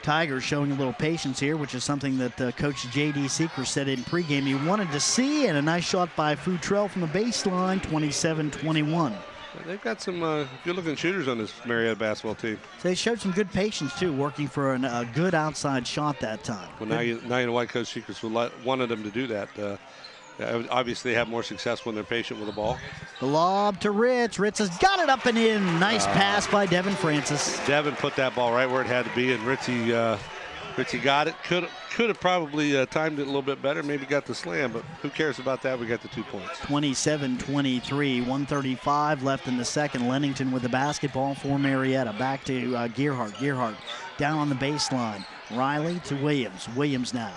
Tigers showing a little patience here, which is something that Coach J.D. Seeker said in pregame he wanted to see, and a nice shot by Futrell from the baseline, 27-21. They've got some good-looking shooters on this Marietta basketball team. So they showed some good patience, too, working for a good outside shot that time. Well, now you know why Coach Seeker wanted them to do that. Obviously, they have more success when they're patient with the ball. The lob to Ritz. Ritz has got it up and in. Nice pass by Devin Francis. Devin put that ball right where it had to be, and Ritzy got it. Could have probably timed it a little bit better. Maybe got the slam, but who cares about that? We got the 2 points. 27-23, 1:35 left in the second. Lennington with the basketball for Marietta. Back to Gearhart. Gearhart down on the baseline. Riley to Williams. Williams now.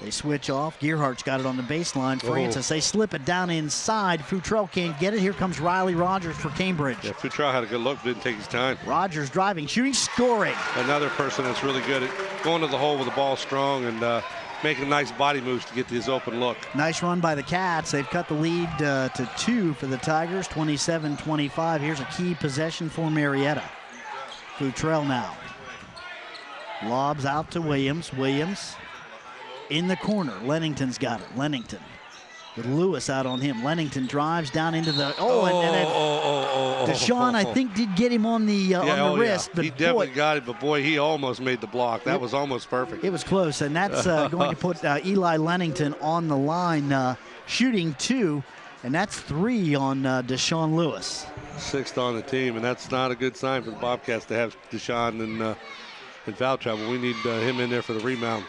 They switch off. Gearhart's got it on the baseline. Francis, they slip it down inside. Futrell can't get it. Here comes Riley Rogers for Cambridge. Yeah, Futrell had a good look, didn't take his time. Rogers driving, shooting, scoring. Another person that's really good at going to the hole with the ball strong and making nice body moves to get this open look. Nice run by the Cats. They've cut the lead to 2 for the Tigers, 27-25. Here's a key possession for Marietta. Futrell now. Lobs out to Williams. Williams in the corner. Lennington's got it. Lennington with Lewis out on him. Lennington drives down into the... Deshaun, I think, did get him on the wrist. Yeah. But he definitely got it, but boy, he almost made the block. That was almost perfect. It was close, and that's going to put Eli Lennington on the line, shooting 2, and that's 3 on Deshaun Lewis. 6th on the team, and that's not a good sign for the Bobcats to have Deshaun in foul trouble. We need him in there for the rebound.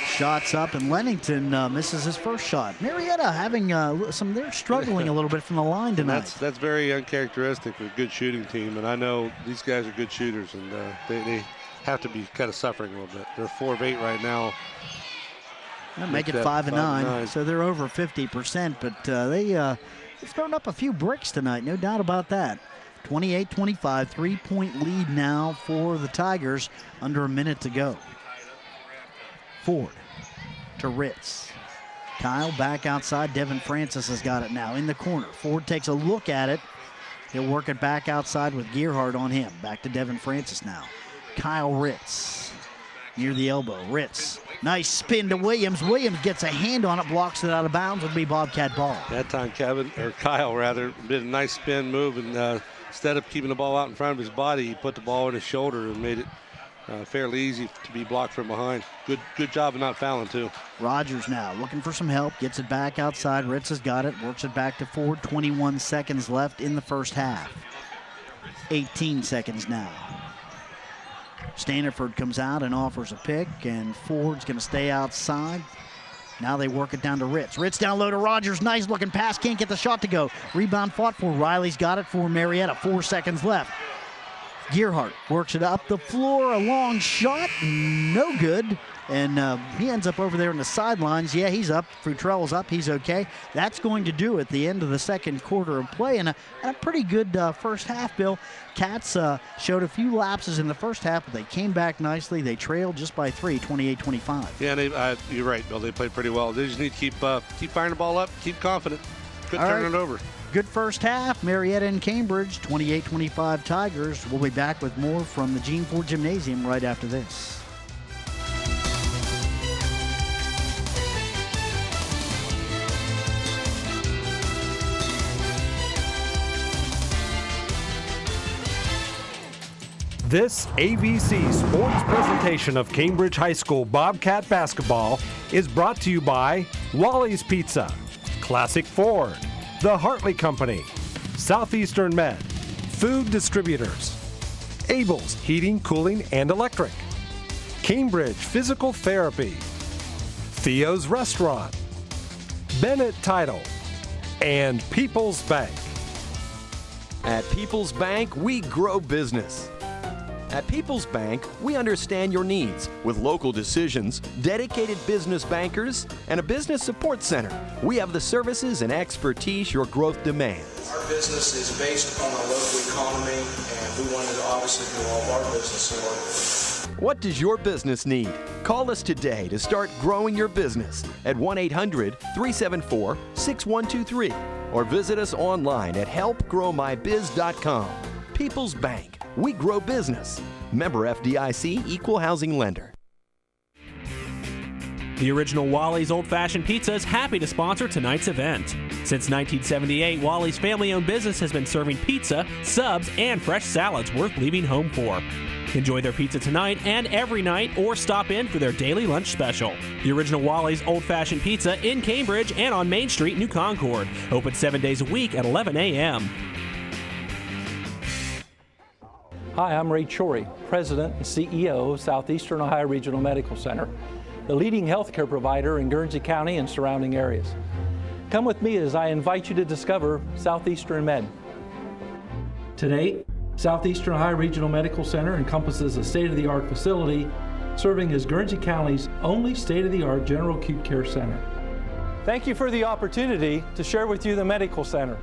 Shots up, and Lennington misses his first shot. Marietta having they're struggling a little bit from the line tonight. That's very uncharacteristic of a good shooting team, and I know these guys are good shooters, and they have to be kind of suffering a little bit. They're 4 of 8 right now. They'll make it 5 of 9, so they're over 50%, but they've thrown up a few bricks tonight, no doubt about that. 28-25, 3-point lead now for the Tigers, under a minute to go. Ford to Ritz. Kyle back outside. Devin Francis has got it now in the corner. Ford takes a look at it. He'll work it back outside with Gearhart on him. Back to Devin Francis now. Kyle Ritz near the elbow. Ritz, nice spin to Williams. Williams gets a hand on it, blocks it out of bounds. It'll be Bobcat ball. That time Kyle did a nice spin move, and instead of keeping the ball out in front of his body, he put the ball in his shoulder and made it fairly easy to be blocked from behind. Good job of not fouling, too. Rogers now looking for some help. Gets it back outside. Ritz has got it. Works it back to Ford. 21 seconds left in the first half. 18 seconds now. Staniford comes out and offers a pick, and Ford's going to stay outside. Now they work it down to Ritz. Ritz down low to Rogers. Nice looking pass. Can't get the shot to go. Rebound fought for. Riley's got it for Marietta. 4 seconds left. Gearhart works it up the floor, a long shot, no good. And he ends up over there in the sidelines. Yeah, he's up. Futrell's up. He's okay. That's going to do it. The end of the second quarter of play. And a pretty good first half, Bill. Cats showed a few lapses in the first half, but they came back nicely. They trailed just by 3, 28-25. Yeah, you're right, Bill. They played pretty well. They just need to keep firing the ball up, keep confident. Good turning it over. Good first half. Marietta and Cambridge, 28-25 Tigers. We'll be back with more from the Gene Ford Gymnasium right after this. This AVC Sports presentation of Cambridge High School Bobcat basketball is brought to you by Wally's Pizza, Classic Ford, The Hartley Company, Southeastern Med, Food Distributors, Abel's Heating, Cooling, and Electric, Cambridge Physical Therapy, Theo's Restaurant, Bennett Title, and People's Bank. At People's Bank, we grow business. At People's Bank, we understand your needs with local decisions, dedicated business bankers, and a business support center. We have the services and expertise your growth demands. Our business is based upon the local economy, and we wanted to obviously do all of our business in order. What does your business need? Call us today to start growing your business at 1-800-374-6123 or visit us online at helpgrowmybiz.com. People's Bank. We grow business. Member FDIC, Equal Housing Lender. The original Wally's Old Fashioned Pizza is happy to sponsor tonight's event. Since 1978, Wally's family-owned business has been serving pizza, subs, and fresh salads worth leaving home for. Enjoy their pizza tonight and every night, or stop in for their daily lunch special. The original Wally's Old Fashioned Pizza in Cambridge and on Main Street, New Concord. Open 7 days a week at 11 a.m. Hi, I'm Ray Chori, President and CEO of Southeastern Ohio Regional Medical Center, the leading healthcare provider in Guernsey County and surrounding areas. Come with me as I invite you to discover Southeastern Med. Today, Southeastern Ohio Regional Medical Center encompasses a state-of-the-art facility serving as Guernsey County's only state-of-the-art general acute care center. Thank you for the opportunity to share with you the medical center.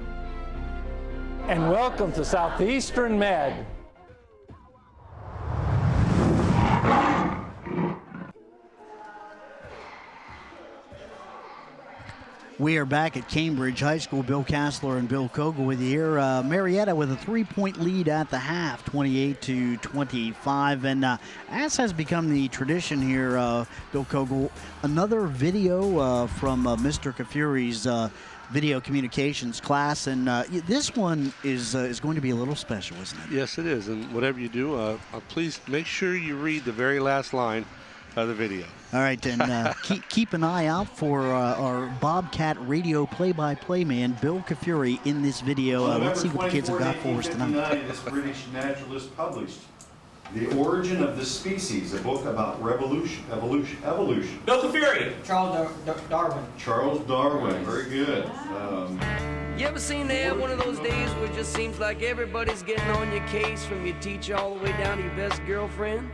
And welcome to Southeastern Med. We are back at Cambridge High School. Bill Kassler and Bill Kogel with you here. Marietta with a 3-point lead at the half, 28-25. And as has become the tradition here, Bill Kogel, another video from Mr. Kafuri's video communications class. And this one is going to be a little special, isn't it? Yes, it is. And whatever you do, please make sure you read the very last line of the video. All right, and keep an eye out for our Bobcat radio play-by-play man, Bill Kafuri, in this video. Let's see what the kids have got for us tonight. This British naturalist published The Origin of the Species, a book about evolution. Bill Kafuri. Charles Darwin, very good. You ever seen they have one of those days where it just seems like everybody's getting on your case, from your teacher all the way down to your best girlfriend?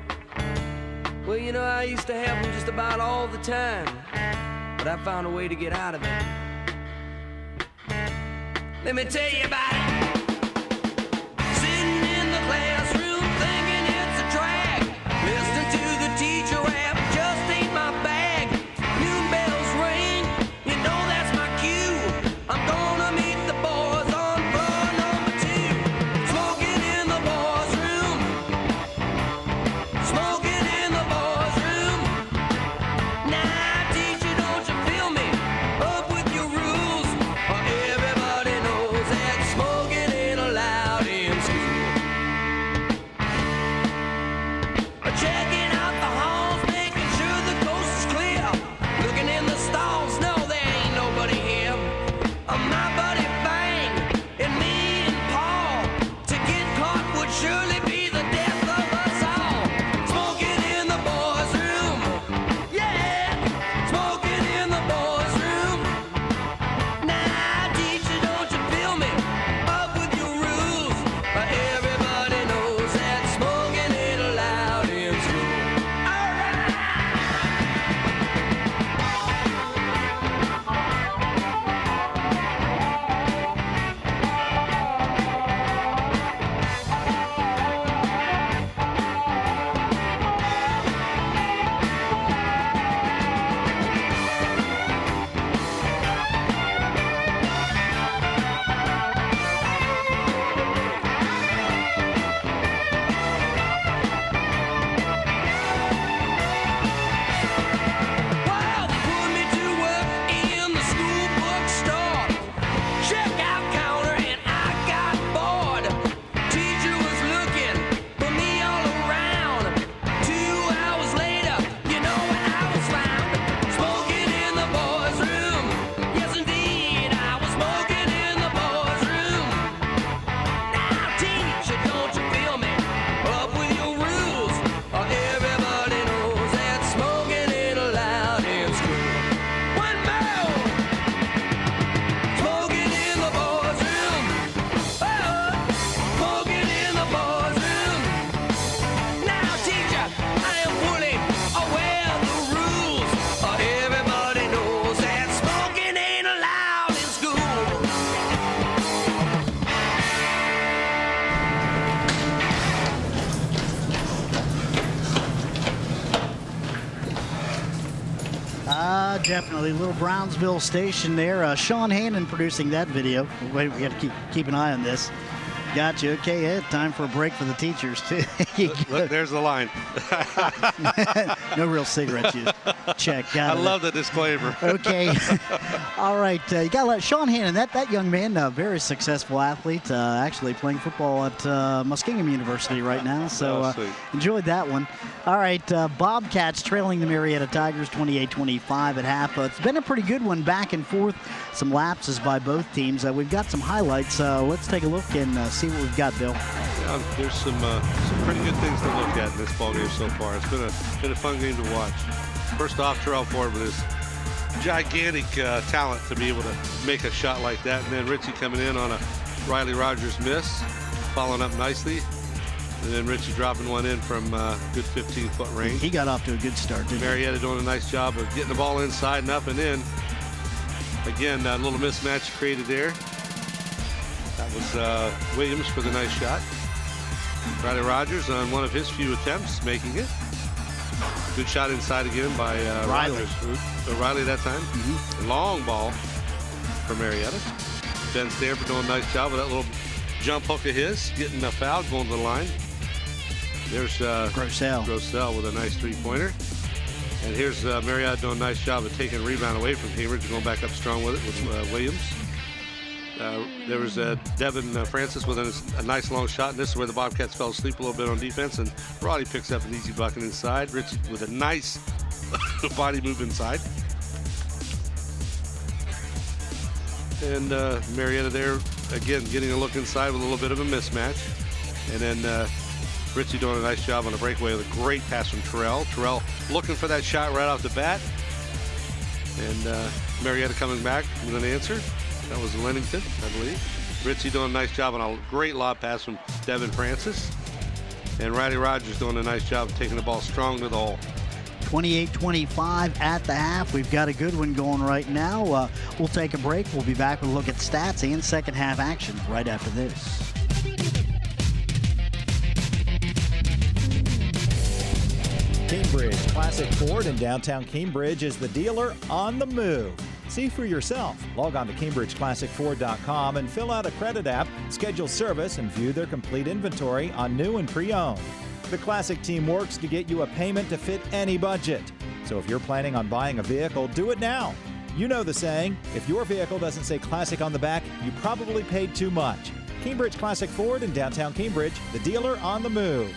Well, you know, I used to have them just about all the time, but I found a way to get out of it. Let me tell you about it. Sitting in the classroom thinking it's a drag, listening to the teacher rap just ain't my bag. Noon bells ring, you know that's my cue. I'm gonna meet the boys on floor number 2. Smoking in the boys' room, smoking in the boys' room. Nah, teacher, don't you feel me? Up with your rules, or everybody knows that smoking Definitely. Little Brownsville station there. Sean Hannon producing that video. Wait, we got to keep an eye on this. Gotcha. Okay, time for a break for the teachers, too. Look, there's the line. No real cigarettes used. Check. Got I it. love the disclaimer. Okay. All right. You got to let Sean Hannon, that young man, a very successful athlete, actually playing football at Muskingum University right now. So enjoyed that one. All right. Bobcats trailing the Marietta Tigers 28-25 at half. It's been a pretty good one, back and forth. Some lapses by both teams. We've got some highlights. Let's take a look and see what we've got, Bill. Yeah, there's some pretty good things to look at in this ballgame so far. It's been a fun game to watch. First off, Terrell Ford with his gigantic talent to be able to make a shot like that, and then Richie coming in on a Riley Rogers miss, following up nicely, and then Richie dropping one in from good 15-foot range. He got off to a good start, didn't he? Marietta doing a nice job of getting the ball inside and up and in. Again, a little mismatch created there. That was Williams for the nice shot. Riley Rogers on one of his few attempts, making it. Good shot inside again by Riley. Riley that time. Long ball for Marietta. Ben Stanford doing a nice job with that little jump hook of his, getting the foul, going to the line. There's Grossell with a nice three-pointer. And here's Marietta doing a nice job of taking a rebound away from Cambridge, going back up strong with it with Williams. There was Devin Francis with a nice long shot, and this is where the Bobcats fell asleep a little bit on defense, and Roddy picks up an easy bucket inside. Richie with a nice body move inside. And Marietta there, again, getting a look inside with a little bit of a mismatch. And then Richie doing a nice job on a breakaway with a great pass from Terrell. Terrell looking for that shot right off the bat. And Marietta coming back with an answer. That was Lennington, I believe. Richie doing a nice job on a great lob pass from Devin Francis. And Riley Rogers doing a nice job of taking the ball strong to the hole. 28-25 at the half. We've got a good one going right now. We'll take a break. We'll be back with a look at stats and second half action right after this. Cambridge Classic Ford in downtown Cambridge is the dealer on the move. See for yourself. Log on to CambridgeClassicFord.com and fill out a credit app, schedule service, and view their complete inventory on new and pre-owned. The Classic team works to get you a payment to fit any budget. So if you're planning on buying a vehicle, do it now. You know the saying, if your vehicle doesn't say Classic on the back, you probably paid too much. Cambridge Classic Ford in downtown Cambridge, the dealer on the move.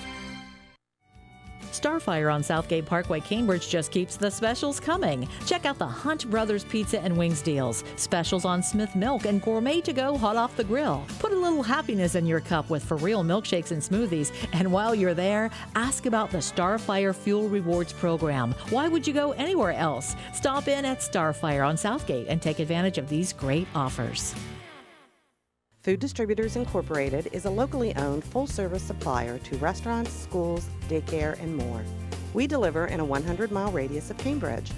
Starfire on Southgate Parkway, Cambridge just keeps the specials coming. Check out the Hunt Brothers Pizza and Wings deals. Specials on Smith Milk and gourmet to go hot off the grill. Put a little happiness in your cup with for real milkshakes and smoothies. And while you're there, ask about the Starfire Fuel Rewards program. Why would you go anywhere else? Stop in at Starfire on Southgate and take advantage of these great offers. Food Distributors Incorporated is a locally owned full-service supplier to restaurants, schools, daycare, and more. We deliver in a 100-mile radius of Cambridge.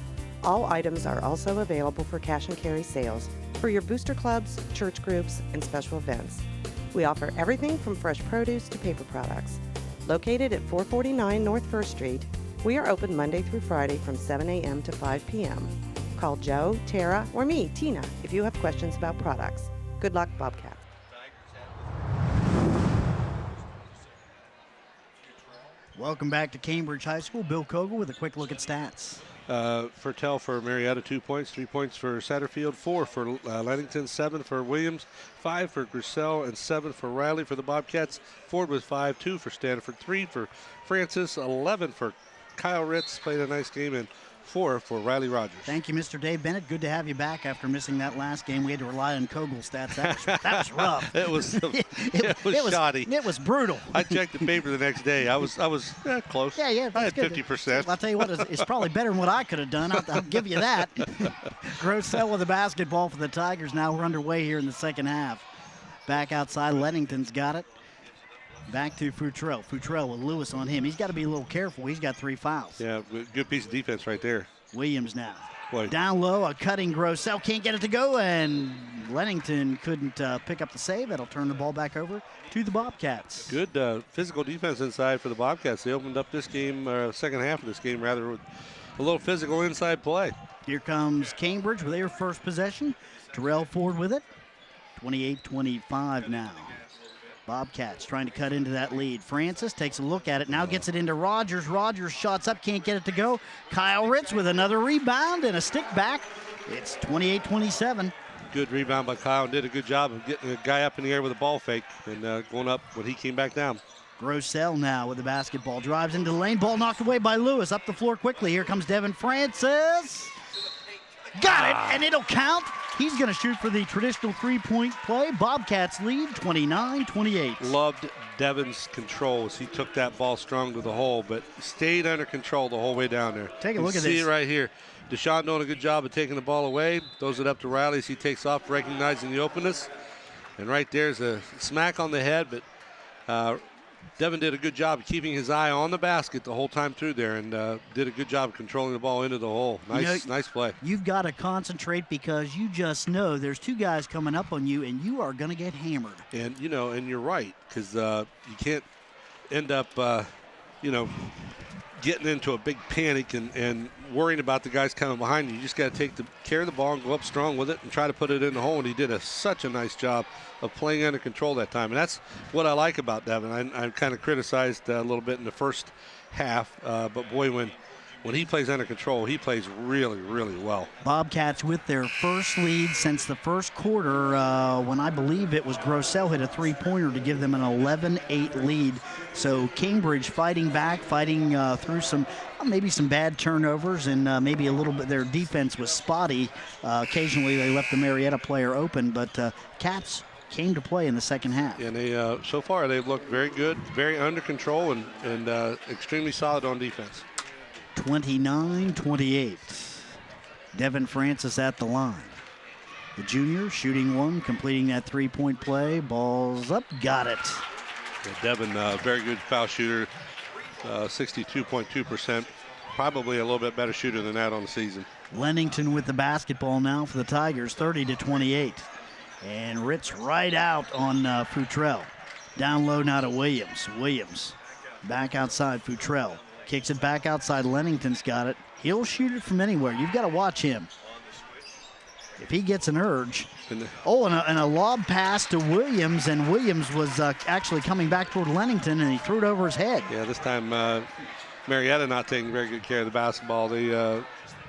All items are also available for cash and carry sales for your booster clubs, church groups, and special events. We offer everything from fresh produce to paper products. Located at 449 North 1st Street, we are open Monday through Friday from 7 a.m. to 5 p.m. Call Joe, Tara, or me, Tina, if you have questions about products. Good luck, Bobcats. Welcome back to Cambridge High School. Bill Kogel with a quick look at stats. Fertel for Marietta, 2 points, 3 points for Satterfield, 4 for Lennington, 7 for Williams, 5 for Grissell, and 7 for Riley for the Bobcats. Ford with 5, 2 for Stanford, 3 for Francis, 11 for Kyle Ritz, played a nice game, and 4 for Riley Rogers. Thank you, Mr. Dave Bennett. Good to have you back after missing that last game. We had to rely on Kogel stats. That was rough. It was shoddy. It was brutal. I checked the paper the next day. I was close. Yeah. I had good. 50%. I'll tell you what, it's probably better than what I could have done. I'll give you that. Grossell with the basketball for the Tigers. Now we're underway here in the second half. Back outside, Lennington's got it. Back to Futrell. Futrell with Lewis on him. He's got to be a little careful. He's got 3 fouls. Yeah, good piece of defense right there. Williams now. Boy. Down low, a cutting Grossell. Can't get it to go, and Lennington couldn't pick up the save. That'll turn the ball back over to the Bobcats. Good physical defense inside for the Bobcats. They opened up this game, second half of this game, rather, with a little physical inside play. Here comes Cambridge with their first possession. Terrell Ford with it. 28-25 now. Bobcats trying to cut into that lead. Francis takes a look at it, now gets it into Rogers. Rogers shots up, can't get it to go. Kyle Ritz with another rebound and a stick back. It's 28-27. Good rebound by Kyle, and did a good job of getting a guy up in the air with a ball fake and going up when he came back down. Grossell now with the basketball. Drives into the lane. Ball knocked away by Lewis. Up the floor quickly. Here comes Devin Francis. Got it, and it'll count. He's going to shoot for the traditional three-point play. Bobcats lead 29-28. Loved Devin's control as he took that ball strong to the hole, but stayed under control the whole way down there. Take a look at this. See this. it right here. Deshaun doing a good job of taking the ball away. Throws it up to Riley as he takes off, recognizing the openness. And right there's a smack on the head, but Devin did a good job of keeping his eye on the basket the whole time through there, and did a good job of controlling the ball into the hole. Nice play. You've got to concentrate because you just know there's two guys coming up on you, and you are going to get hammered. And, and you're right, because you can't end up, getting into a big panic and worrying about the guys coming behind you. You just got to carry the ball and go up strong with it and try to put it in the hole, and he did such a nice job of playing under control that time. And that's what I like about Devin. I kind of criticized a little bit in the first half, but boy, when he plays under control, he plays really, really well. Bobcats with their first lead since the first quarter, when I believe it was Grossell hit a three-pointer to give them an 11-8 lead. So Cambridge fighting back, fighting through maybe some bad turnovers, and maybe a little bit their defense was spotty. Occasionally they left the Marietta player open, but Cats came to play in the second half. And they so far they've looked very good, very under control, and extremely solid on defense. 29-28. Devin Francis at the line. The junior shooting one, completing that three-point play. Ball's up, got it. Yeah, Devin, very good foul shooter, 62.2%. Probably a little bit better shooter than that on the season. Lennington with the basketball now for the Tigers, 30-28. And Ritz right out on Futrell. Down low now to Williams. Williams back outside Futrell. Kicks it back outside. Lennington's got it. He'll shoot it from anywhere. You've got to watch him. If he gets an urge. And a lob pass to Williams, and Williams was actually coming back toward Lennington, and he threw it over his head. Yeah, this time Marietta not taking very good care of the basketball. They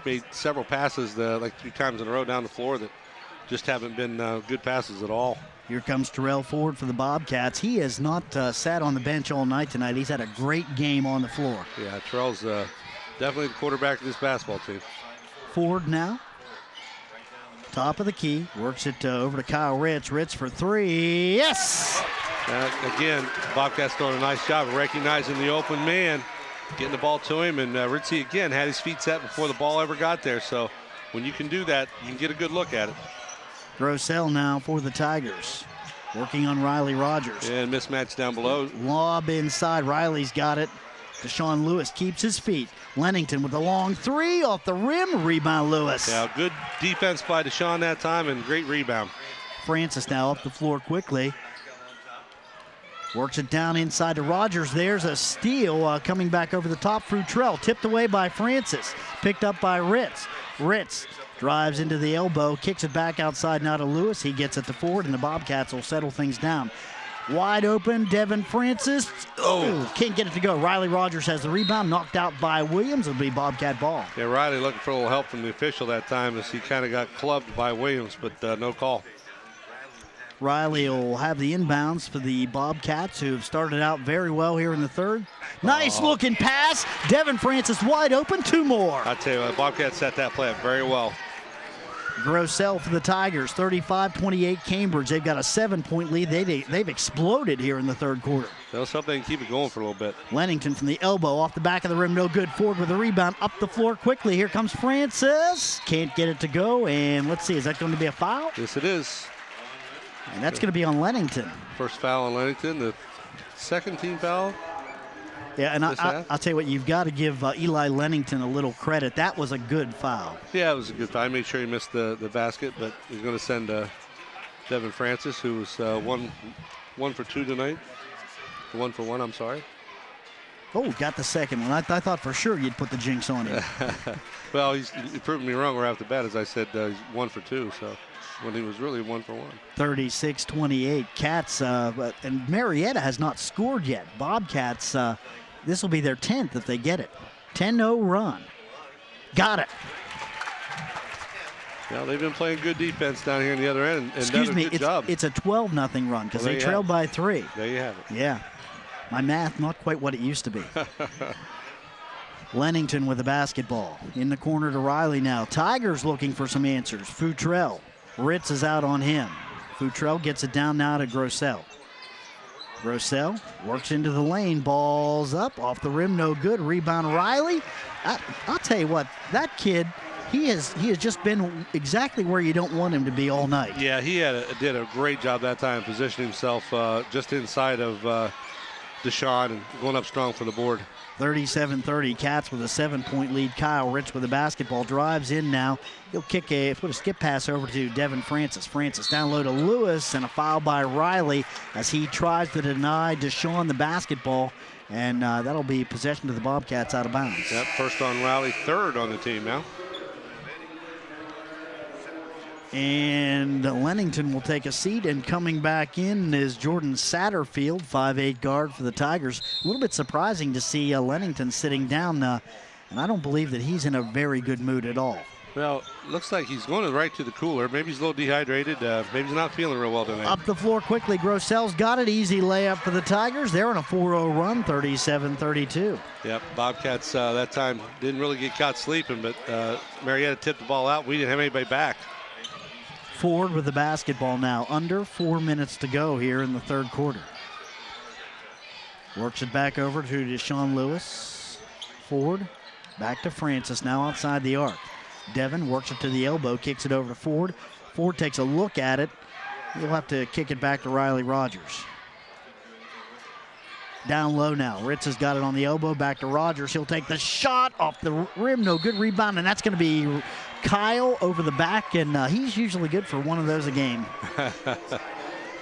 made several passes, like 3 times in a row down the floor that just haven't been good passes at all. Here comes Terrell Ford for the Bobcats. He has not sat on the bench all night tonight. He's had a great game on the floor. Yeah, Terrell's definitely the quarterback of this basketball team. Ford now. Top of the key. Works it over to Kyle Ritz. Ritz for 3. Yes! Again, Bobcats doing a nice job of recognizing the open man, getting the ball to him, and Ritzy again had his feet set before the ball ever got there. So when you can do that, you can get a good look at it. Grossell now for the Tigers. Working on Riley Rogers. And mismatch down below. Lob inside. Riley's got it. Deshaun Lewis keeps his feet. Lennington with a long 3 off the rim. Rebound Lewis. Yeah, good defense by Deshaun that time and great rebound. Francis now up the floor quickly. Works it down inside to Rogers. There's a steal coming back over the top. Futrell tipped away by Francis. Picked up by Ritz. Ritz drives into the elbow, kicks it back outside now to Lewis. He gets it to Ford, and the Bobcats will settle things down. Wide open, Devin Francis. Oh, can't get it to go. Riley Rogers has the rebound, knocked out by Williams. It'll be Bobcat ball. Yeah, Riley looking for a little help from the official that time as he kind of got clubbed by Williams, but no call. Riley will have the inbounds for the Bobcats, who have started out very well here in the third. Nice looking pass. Devin Francis wide open. 2 more. I tell you what, Bobcats set that play up very well. Grossell for the Tigers, 35-28 Cambridge. They've got a 7-point lead. They've exploded here in the third quarter. Let's hope they can keep it going for a little bit. Lennington from the elbow, off the back of the rim, no good. Ford with a rebound, up the floor quickly. Here comes Francis. Can't get it to go, and let's see, is that going to be a foul? Yes, it is. And that's going to be on Lennington. First foul on Lennington, the second team foul. Yeah, and I'll tell you what, you've got to give Eli Lennington a little credit. That was a good foul. Yeah, it was a good foul. I made sure he missed the basket, but he's going to send Devin Francis, who was 1 for 2 tonight. 1 for 1, I'm sorry. Oh, got the second one. I thought for sure you'd put the jinx on him. Well, he proved me wrong right off the bat. As I said, he's 1 for 2, so when he was really 1 for 1. 36-28. Cats, and Marietta has not scored yet. Bobcats, this will be their 10th if they get it. 10-0 run. Got it. Well, they've been playing good defense down here in the other end. And Excuse me, good job. it's a 12-0 run because they trailed by 3. There you have it. Yeah. My math, not quite what it used to be. Lennington with the basketball. In the corner to Riley now. Tigers looking for some answers. Futrell. Ritz is out on him. Futrell gets it down now to Grossell. Grossell works into the lane. Ball's up. Off the rim, no good. Rebound Riley. I'll tell you what, that kid, he has just been exactly where you don't want him to be all night. Yeah, he did a great job that time positioning himself just inside of Deshaun and going up strong for the board. 37-30, Cats with a 7-point lead. Kyle Rich with the basketball, drives in now. He'll put a skip pass over to Devin Francis. Francis down low to Lewis, and a foul by Riley as he tries to deny Deshaun the basketball, and that'll be possession to the Bobcats out of bounds. Yep, first on Riley, third on the team now. And Lennington will take a seat, and coming back in is Jordan Satterfield, 5'8" guard for the Tigers. A little bit surprising to see Lennington sitting down, and I don't believe that he's in a very good mood at all. Well, looks like he's going right to the cooler. Maybe he's a little dehydrated. Maybe he's not feeling real well tonight. Up the floor quickly, Grossell's got it. Easy layup for the Tigers. They're on a 4-0 run, 37-32. Yep, Bobcats that time didn't really get caught sleeping, but Marietta tipped the ball out. We didn't have anybody back. Ford with the basketball now. Under 4 minutes to go here in the third quarter. Works it back over to Deshaun Lewis. Ford back to Francis now outside the arc. Devin works it to the elbow, kicks it over to Ford. Ford takes a look at it. He'll have to kick it back to Riley Rogers. Down low now. Ritz has got it on the elbow, back to Rogers. He'll take the shot off the rim. No good rebound, and that's going to be Kyle over the back, and he's usually good for one of those a game.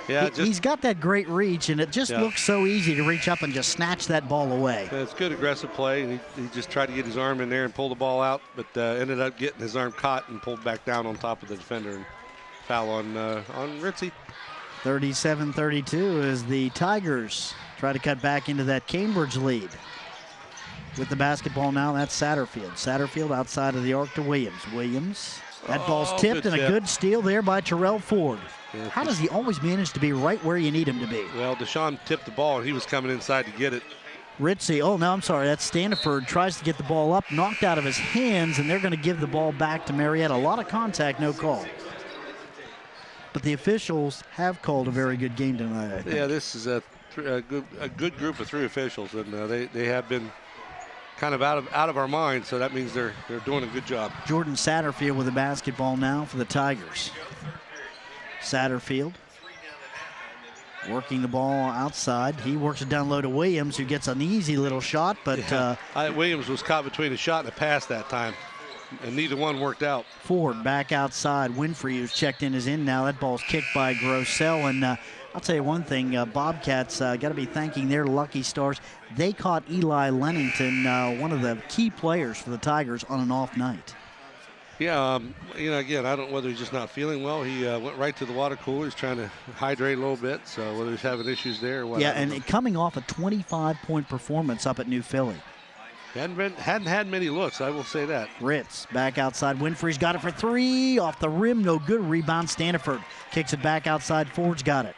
Yeah, he's got that great reach, and it just looks so easy to reach up and just snatch that ball away. Yeah, it's good aggressive play, and he just tried to get his arm in there and pull the ball out, but ended up getting his arm caught and pulled back down on top of the defender, and foul on Ritzy. 37-32 as the Tigers try to cut back into that Cambridge lead. With the basketball now, that's Satterfield. Satterfield outside of the arc to Williams. Williams, that ball's tipped, and a good steal there by Terrell Ford. Yeah, how does he always manage to be right where you need him to be? Well, Deshaun tipped the ball, and he was coming inside to get it. Ritzy, oh, no, I'm sorry, that's Standiford, tries to get the ball up, knocked out of his hands, and they're going to give the ball back to Marietta. A lot of contact, no call. But the officials have called a very good game tonight, I think. Yeah, this is a good group of 3 officials, and they have been kind of out of our minds, so that means they're doing a good job. Jordan Satterfield with the basketball now for the Tigers. Satterfield working the ball outside. He works it down low to Williams, who gets an easy little shot, but Williams was caught between a shot and a pass that time, and neither one worked out. Ford back outside. Winfrey, who's checked in, is in now. That ball's kicked by Grossell, and I'll tell you one thing, Bobcats got to be thanking their lucky stars. They caught Eli Lennington, one of the key players for the Tigers, on an off night. Yeah, again, I don't know whether he's just not feeling well. He went right to the water cooler. He's trying to hydrate a little bit, so whether he's having issues there or what. Yeah, and coming off a 25-point performance up at New Philly. Hadn't had many looks, I will say that. Ritz back outside. Winfrey's got it for 3. Off the rim, no good. Rebound, Standiford. Kicks it back outside. Ford's got it.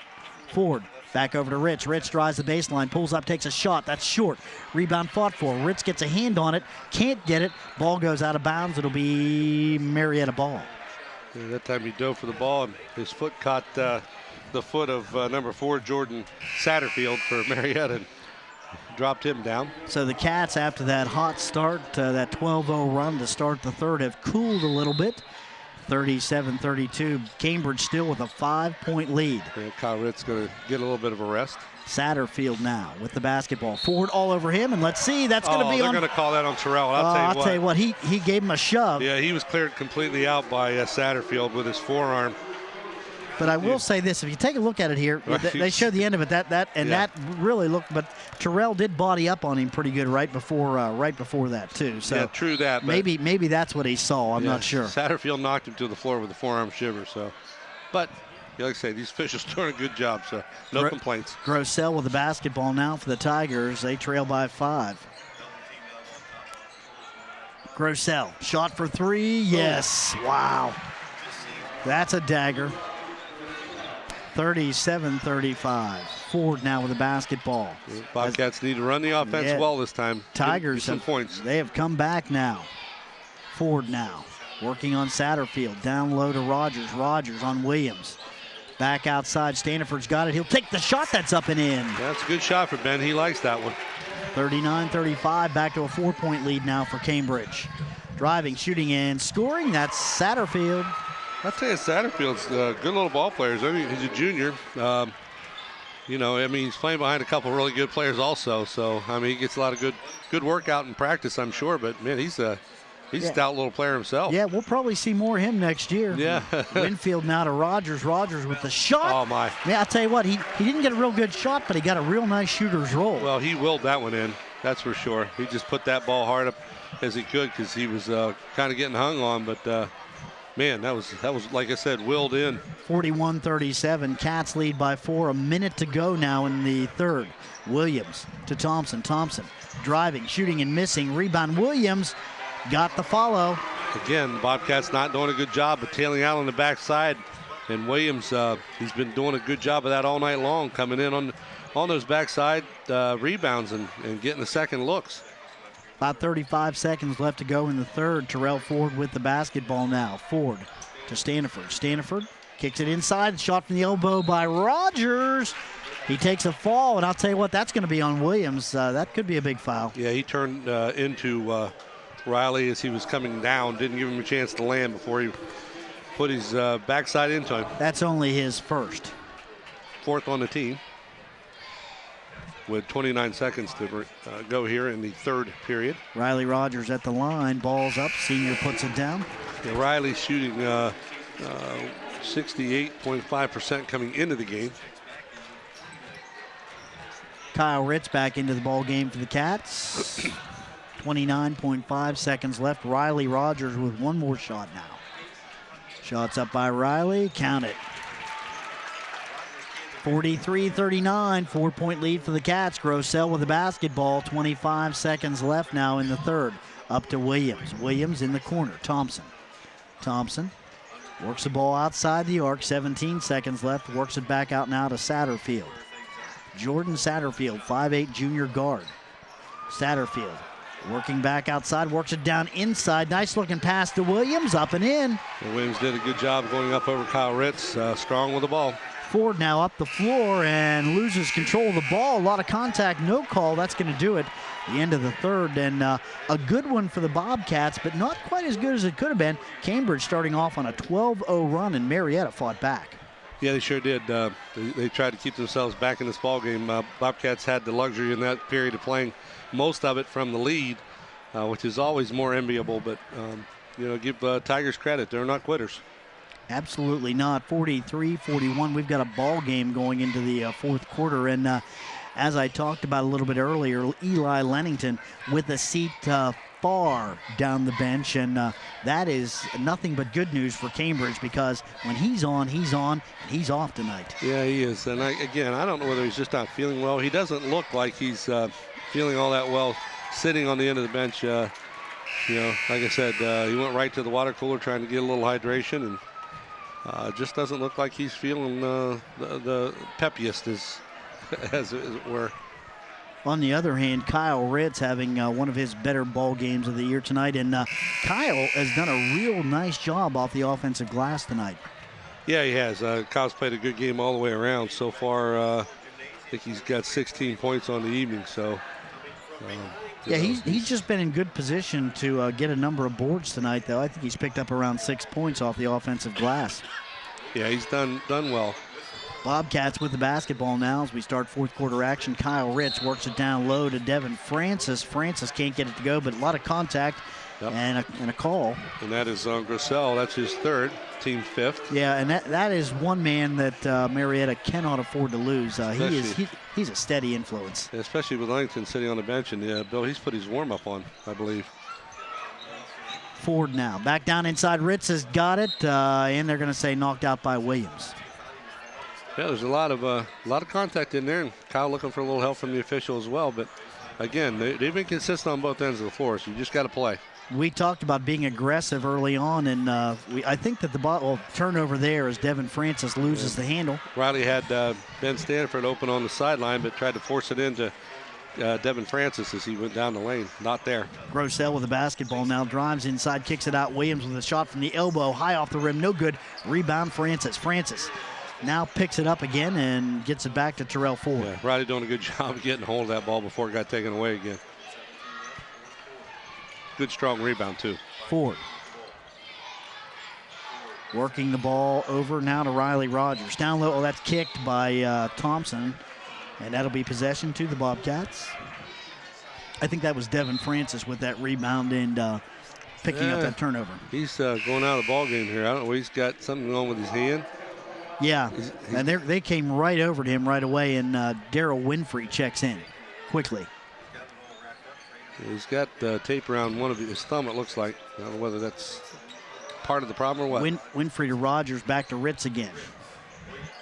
Ford back over to Ritz. Ritz drives the baseline, pulls up, takes a shot. That's short. Rebound fought for. Ritz gets a hand on it, can't get it. Ball goes out of bounds. It'll be Marietta ball. Yeah, that time he dove for the ball, and his foot caught the foot of number 4, Jordan Satterfield for Marietta, and dropped him down. So the Cats, after that hot start, that 12-0 run to start the third, have cooled a little bit. 37-32. Cambridge still with a 5-point lead. Yeah, Kyle Ritz going to get a little bit of a rest. Satterfield now with the basketball. Ford all over him, and let's see. That's going to be they're on. They're going to call that on Terrell. I'll tell you what. He gave him a shove. Yeah, he was cleared completely out by Satterfield with his forearm. But I will say this: if you take a look at it here, they showed the end of it. That really looked. But Terrell did body up on him pretty good right before that too. So yeah, true that. Maybe that's what he saw. I'm not sure. Satterfield knocked him to the floor with a forearm shiver. So, but like I say, these officials doing a good job. So no complaints. Grossell with the basketball now for the Tigers. They trail by 5. Grossell, shot for 3. Yes. Wow. That's a dagger. 37-35. Ford now with the basketball. Bobcats need to run the offense well this time. Tigers some points. They have come back now. Ford now working on Satterfield. Down low to Rogers. Rogers on Williams. Back outside. Stanford's got it. He'll take the shot that's up and in. That's a good shot for Ben. He likes that one. 39-35. Back to a 4-point lead now for Cambridge. Driving, shooting, and scoring. That's Satterfield. I'll tell you, Satterfield's a good little ball player. I mean, he's a junior. He's playing behind a couple really good players also. So, he gets a lot of good workout and practice, I'm sure. But, man, he's a stout little player himself. Yeah, we'll probably see more of him next year. Yeah. Winfield now to Rogers. Rogers with the shot. Oh, my. Man, I'll tell you what, he didn't get a real good shot, but he got a real nice shooter's roll. Well, he willed that one in. That's for sure. He just put that ball hard up as he could because he was kind of getting hung on. But, man, that was, like I said, willed in. 41-37. Cats lead by 4. A minute to go now in the third. Williams to Thompson. Thompson driving, shooting, and missing. Rebound. Williams got the follow. Again, Bobcats not doing a good job of tailing out on the backside. And Williams, he's been doing a good job of that all night long, coming in on those backside rebounds and getting the second looks. About 35 seconds left to go in the third. Terrell Ford with the basketball now. Ford to Stanford. Stanford kicks it inside. Shot from the elbow by Rogers. He takes a fall, and I'll tell you what, that's going to be on Williams. That could be a big foul. Yeah, he turned into Riley as he was coming down. Didn't give him a chance to land before he put his backside into him. That's only his first. 4th on the team. With 29 seconds to go here in the third period. Riley Rogers at the line. Ball's up. Senior puts it down. Yeah, Riley's shooting 68.5% coming into the game. Kyle Ritz back into the ball game for the Cats. 29.5 seconds left. Riley Rogers with one more shot now. Shots up by Riley. Count it. 43-39, 4-point lead for the Cats. Grossell with the basketball. 25 seconds left now in the third. Up to Williams. Williams in the corner. Thompson. Thompson works the ball outside the arc. 17 seconds left. Works it back out now to Satterfield. Jordan Satterfield, 5'8" junior guard. Satterfield working back outside. Works it down inside. Nice looking pass to Williams. Up and in. And Williams did a good job going up over Kyle Ritz. Strong with the ball. Ford now up the floor and loses control of the ball. A lot of contact, no call. That's going to do it. The end of the third, and a good one for the Bobcats, but not quite as good as it could have been. Cambridge starting off on a 12-0 run, and Marietta fought back. Yeah, they sure did. They tried to keep themselves back in this ball game. Bobcats had the luxury in that period of playing most of it from the lead, which is always more enviable. But give Tigers credit; they're not quitters. Absolutely not. 43-41. We've got a ball game going into the fourth quarter. And as I talked about a little bit earlier, Eli Lennington with a seat far down the bench. And that is nothing but good news for Cambridge because when he's on, and he's off tonight. Yeah, he is. And I don't know whether he's just not feeling well. He doesn't look like he's feeling all that well sitting on the end of the bench. Like I said, he went right to the water cooler trying to get a little hydration and just doesn't look like he's feeling the peppiest, as it were. On the other hand, Kyle Ritz having one of his better ball games of the year tonight, and Kyle has done a real nice job off the offensive glass tonight. Yeah, he has. Kyle's played a good game all the way around so far. I think he's got 16 points on the evening. So. Yeah, he's just been in good position to get a number of boards tonight, though. I think he's picked up around 6 points off the offensive glass. Yeah, he's done well. Bobcats with the basketball now as we start fourth quarter action. Kyle Ritz works it down low to Devin Francis. Francis can't get it to go, but a lot of contact. and a call. And that is on Grosel. That's his third, team fifth. Yeah, and that is one man that Marietta cannot afford to lose. He's a steady influence. Especially with Langton sitting on the bench. And Bill, he's put his warm-up on, I believe. Ford now. Back down inside. Ritz has got it, and they're going to say knocked out by Williams. Yeah, there's a lot of contact in there, and Kyle looking for a little help from the official as well. But again, they've been consistent on both ends of the floor, so you just got to play. We talked about being aggressive early on, and I think that the turnover there as Devin Francis loses the handle. Riley had Ben Stanford open on the sideline, but tried to force it into Devin Francis as he went down the lane. Not there. Grosel with the basketball now, drives inside, kicks it out. Williams with a shot from the elbow, high off the rim, no good. Rebound Francis. Francis now picks it up again and gets it back to Terrell Ford. Yeah, Riley doing a good job of getting a hold of that ball before it got taken away again. Good strong rebound too. Ford working the ball over now to Riley Rogers. Down low, that's kicked by Thompson, and that'll be possession to the Bobcats. I think that was Devin Francis with that rebound and picking up that turnover. He's going out of the ball game here. I don't know, he's got something wrong with his hand. Yeah, and they came right over to him right away, and Daryl Winfrey checks in quickly. He's got tape around one of his thumb, it looks like. I don't know whether that's part of the problem or what. Winfrey to Rogers, back to Ritz again.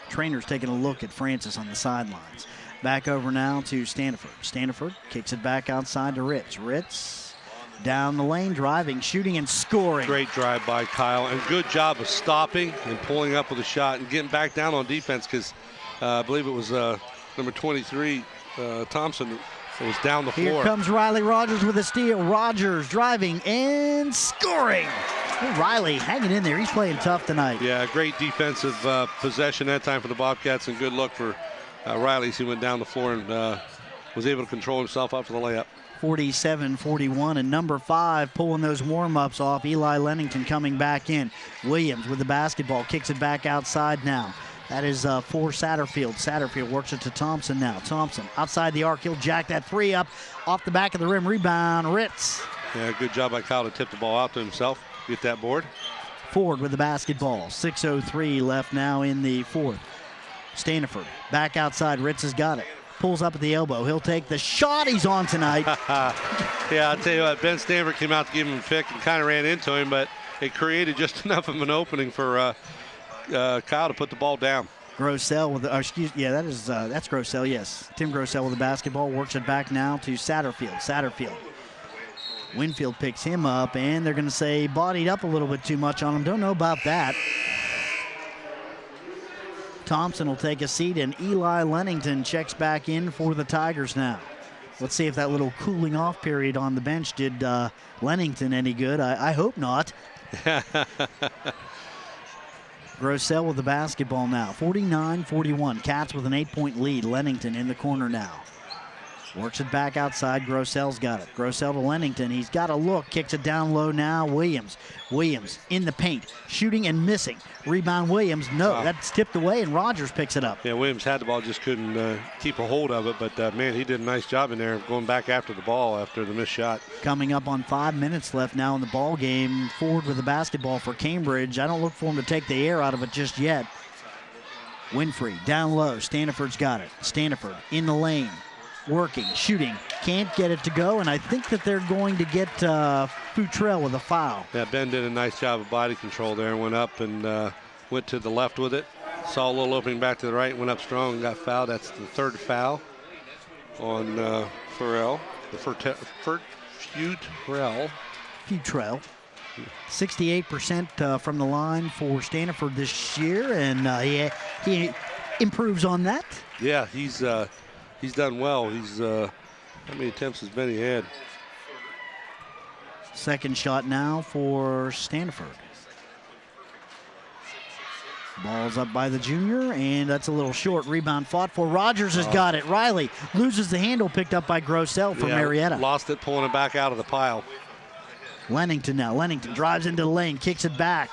Trainer's taking a look at Francis on the sidelines. Back over now to Stanford. Stanford kicks it back outside to Ritz. Ritz down the lane, driving, shooting, and scoring. Great drive by Kyle, and good job of stopping and pulling up with a shot and getting back down on defense because I believe it was number 23, Thompson. It was down the floor. Here comes Riley Rogers with a steal. Rogers driving and scoring. Riley hanging in there. He's playing tough tonight. Yeah, great defensive possession that time for the Bobcats, and good look for Riley as he went down the floor and was able to control himself up for the layup. 47-41, and number 5 pulling those warm-ups off. Eli Lennington coming back in. Williams with the basketball, kicks it back outside now. That is for Satterfield. Satterfield works it to Thompson now. Thompson outside the arc. He'll jack that 3 up off the back of the rim. Rebound, Ritz. Yeah, good job by Kyle to tip the ball out to himself. Get that board. Ford with the basketball. 6:03 left now in the fourth. Stanford back outside. Ritz has got it. Pulls up at the elbow. He'll take the shot. He's on tonight. Yeah, I'll tell you what. Ben Stanford came out to give him a pick and kind of ran into him, but it created just enough of an opening for Kyle to put the ball down. Grosel with the, that's Grosel, yes. Tim Grosel with the basketball, works it back now to Satterfield. Satterfield. Winfield picks him up, and they're going to say bodied up a little bit too much on him. Don't know about that. Thompson will take a seat, and Eli Lennington checks back in for the Tigers now. Let's see if that little cooling off period on the bench did Lennington any good. I hope not. Grosel with the basketball now. 49-41. Cats with an 8-point lead. Lennington in the corner now. Works it back outside. Grosel's got it. Grosel to Lennington. He's got a look. Kicks it down low now. Williams. Williams in the paint. Shooting and missing. Rebound Williams. No, that's tipped away, and Rogers picks it up. Yeah, Williams had the ball, just couldn't keep a hold of it. But, man, he did a nice job in there going back after the ball after the missed shot. Coming up on 5 minutes left now in the ball game. Ford with the basketball for Cambridge. I don't look for him to take the air out of it just yet. Winfrey down low. Stanford's got it. Stanford in the lane. Working, shooting, can't get it to go, and I think that they're going to get Futrell with a foul. Yeah, Ben did a nice job of body control there and went up and went to the left with it. Saw a little opening back to the right, went up strong and got fouled. That's the third foul on Futrell. Futrell. 68% from the line for Stanford this year, and he improves on that. Yeah, he's done well. He's how many attempts has Benny had? Second shot now for Stanford. Ball's up by the junior, and that's a little short. Rebound fought for. Rogers has got it. Riley loses the handle, picked up by Grosel for Marietta. Lost it, pulling it back out of the pile. Lennington now. Lennington drives into the lane, kicks it back.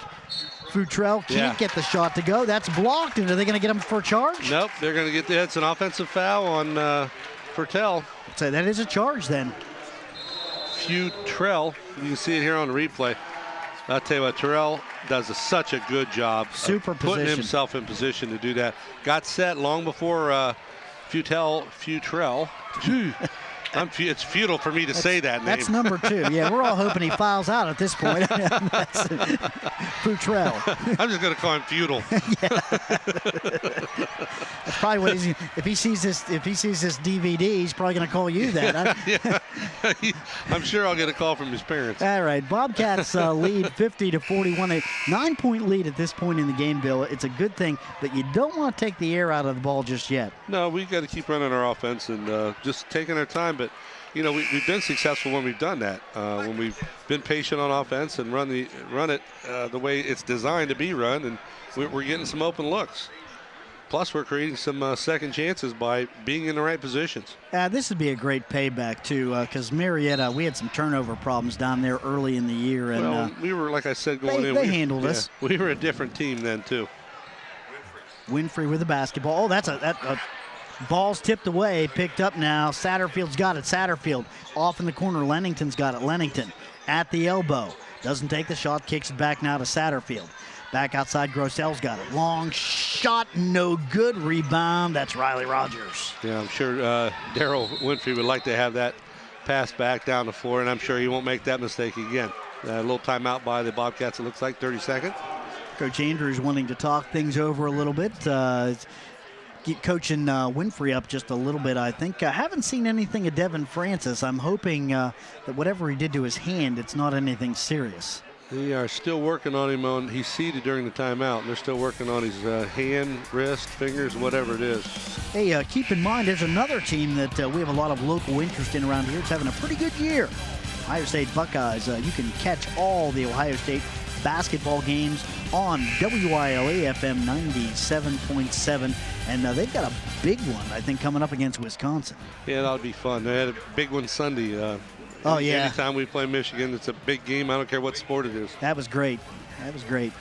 Futrell can't get the shot to go. That's blocked. And are they going to get him for a charge? Nope, they're going to get it's an offensive foul on Futrell. So that is a charge then. Futrell. You can see it here on the replay. I'll tell you what, Terrell does such a good job Super of putting position. himself in position to do that. Got set long before Futrell. It's futile for me to say that name. That's number 2. Yeah, we're all hoping he fouls out at this point. That's Futrell. I'm just going to call him futile. That's probably what he's. If he sees this DVD, he's probably going to call you that. Yeah. I'm sure I'll get a call from his parents. All right, Bobcats lead 50-41. A 9-point lead at this point in the game, Bill. It's a good thing, but you don't want to take the air out of the ball just yet. No, we've got to keep running our offense and just taking our time. But, you know, we've been successful when we've done that. When we've been patient on offense and run it the way it's designed to be run, and we're getting some open looks. Plus, we're creating some second chances by being in the right positions. This would be a great payback, too, because Marietta, we had some turnover problems down there early in the year. And well, we were, like I said, going in. They handled us. We were a different team then, too. Winfrey with the basketball. Oh, that's a ball's tipped away, picked up now. Satterfield's got it. Satterfield off in the corner. Lennington's got it. Lennington at the elbow. Doesn't take the shot, kicks it back now to Satterfield. Back outside, Grossell's got it. Long shot, no good. Rebound, that's Riley Rogers. Yeah, I'm sure Darryl Winfrey would like to have that pass back down the floor, and I'm sure he won't make that mistake again. A little timeout by the Bobcats, it looks like, 30 seconds. Coach Andrews wanting to talk things over a little bit. Get coaching Winfrey up just a little bit, I think. I haven't seen anything of Devin Francis. I'm hoping that whatever he did to his hand, it's not anything serious. They are still working on him. He's seated during the timeout, and they're still working on his hand, wrist, fingers, whatever it is. Hey, keep in mind, there's another team that we have a lot of local interest in around here. It's having a pretty good year. Ohio State Buckeyes. You can catch all the Ohio State basketball games on WYLE FM 97.7, and they've got a big one, I think, coming up against Wisconsin. Yeah, that'll be fun. They had a big one Sunday. Oh, yeah. Anytime we play Michigan, it's a big game. I don't care what sport it is. That was great. That was great.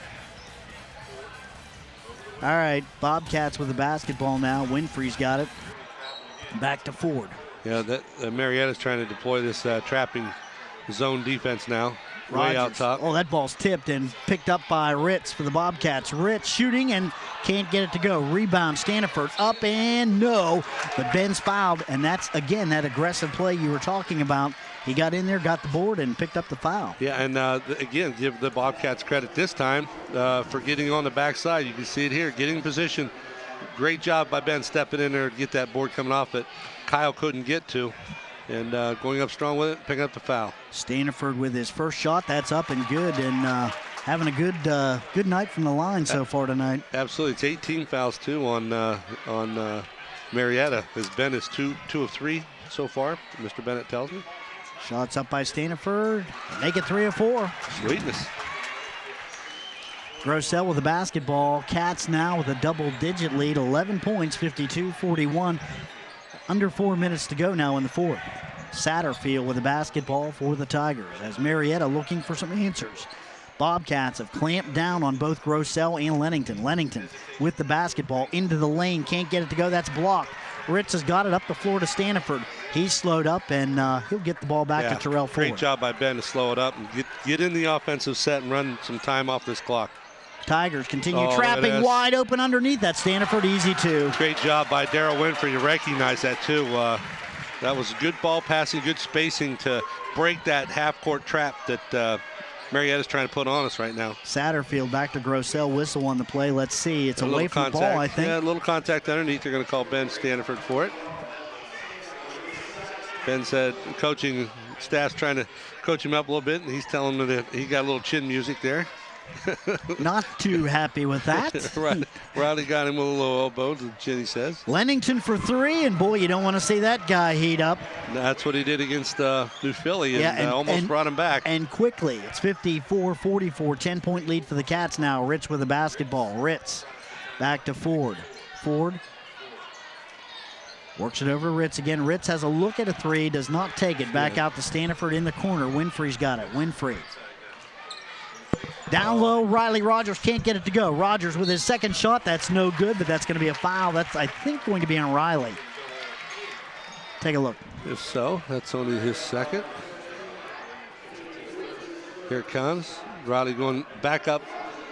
All right, Bobcats with the basketball now. Winfrey's got it. Back to Ford. Yeah, Marietta's trying to deploy this trapping zone defense now. Way out top. Oh, that ball's tipped and picked up by Ritz for the Bobcats. Ritz shooting and can't get it to go. Rebound, Staniford up and no. But Ben's fouled, and that's, again, that aggressive play you were talking about. He got in there, got the board, and picked up the foul. Yeah, and again, give the Bobcats credit this time for getting on the backside. You can see it here, getting in position. Great job by Ben stepping in there to get that board coming off that Kyle couldn't get to. And going up strong with it, picking up the foul. Staniford with his first shot. That's up and good, and having a good night from the line so far tonight. Absolutely. It's 18 fouls, too, on Marietta. As Ben is 2 of 3 so far, Mr. Bennett tells me. Shots up by Staniford. Make it 3 of 4. Sweetness. Grossell with the basketball. Cats now with a double-digit lead, 11 points, 52-41. Under 4 minutes to go now in the fourth. Satterfield with the basketball for the Tigers as Marietta looking for some answers. Bobcats have clamped down on both Grossell and Lennington. Lennington with the basketball into the lane. Can't get it to go. That's blocked. Ritz has got it up the floor to Staniford. He's slowed up, and he'll get the ball back to Terrell Ford. Great job by Ben to slow it up and get in the offensive set and run some time off this clock. Tigers continue trapping wide open underneath that. Staniford easy too. Great job by Darryl Winfrey to recognize that too. That was good ball passing, good spacing to break that half-court trap that Marietta's trying to put on us right now. Satterfield back to Grossell, whistle on the play. Let's see. It's away from the ball, I think. Yeah, a little contact underneath. They're going to call Ben Staniford for it. Ben said coaching staff's trying to coach him up a little bit, and he's telling them that he got a little chin music there. Not too happy with that. Right. Riley got him with a little elbow, Jenny says. Lennington for 3, and boy, you don't want to see that guy heat up. That's what he did against New Philly, and almost brought him back. And quickly, it's 54-44, 10-point lead for the Cats now. Ritz with the basketball. Ritz back to Ford. Ford works it over to Ritz again. Ritz has a look at a 3, does not take it. Back out to Staniford in the corner. Winfrey's got it. Winfrey. Down low, Riley Rogers can't get it to go. Rogers with his second shot. That's no good, but that's going to be a foul. That's, I think, going to be on Riley. Take a look. If so, that's only his second. Here it comes. Riley going back up,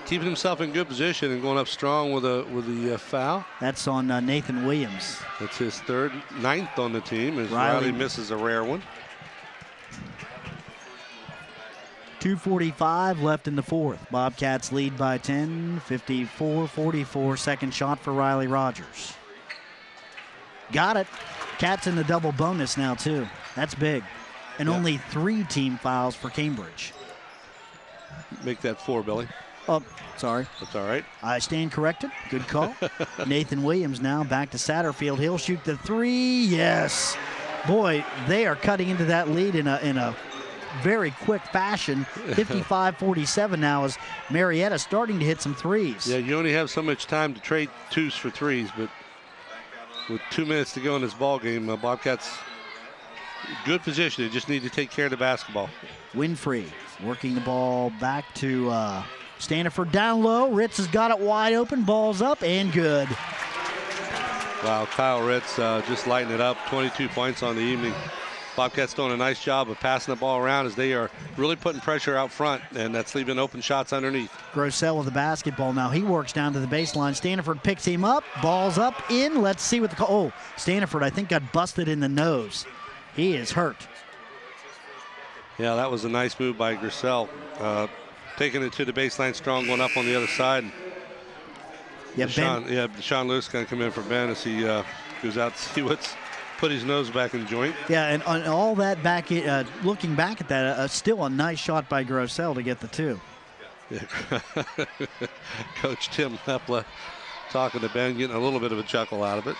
keeping himself in good position and going up strong with the foul. That's on Nathan Williams. That's his ninth on the team as Riley misses a rare one. 2:45 left in the fourth. Bobcats lead by 10, 54-44. Second shot for Riley Rogers. Got it. Cats in the double bonus now, too. That's big. And only 3 team fouls for Cambridge. Make that 4, Billy. Oh, sorry. That's all right. I stand corrected. Good call. Nathan Williams now back to Satterfield. He'll shoot the 3. Yes. Boy, they are cutting into that lead in a very quick fashion. 55-47 now as Marietta starting to hit some threes. Yeah, you only have so much time to trade 2s for 3s, but with 2 minutes to go in this ball game, Bobcats good position. They just need to take care of the basketball. Winfrey working the ball back to Staniford down low. Ritz has got it wide open. Ball's up and good. Wow, Kyle Ritz just lighting it up. 22 points on the evening. Bobcats doing a nice job of passing the ball around as they are really putting pressure out front, and that's leaving open shots underneath. Grossell with the basketball now. He works down to the baseline. Staniford picks him up. Ball's up, in. Let's see what the call. Oh, Staniford, I think, got busted in the nose. He is hurt. Yeah, that was a nice move by Grossell. Taking it to the baseline strong, going up on the other side. Yeah, Deshaun Lewis going to come in for Ben as he goes out to see what's put his nose back in the joint. Yeah, and on all that back, looking back at that, still a nice shot by Grossell to get the 2. Yeah. Coach Tim Lepla talking to Ben, getting a little bit of a chuckle out of it.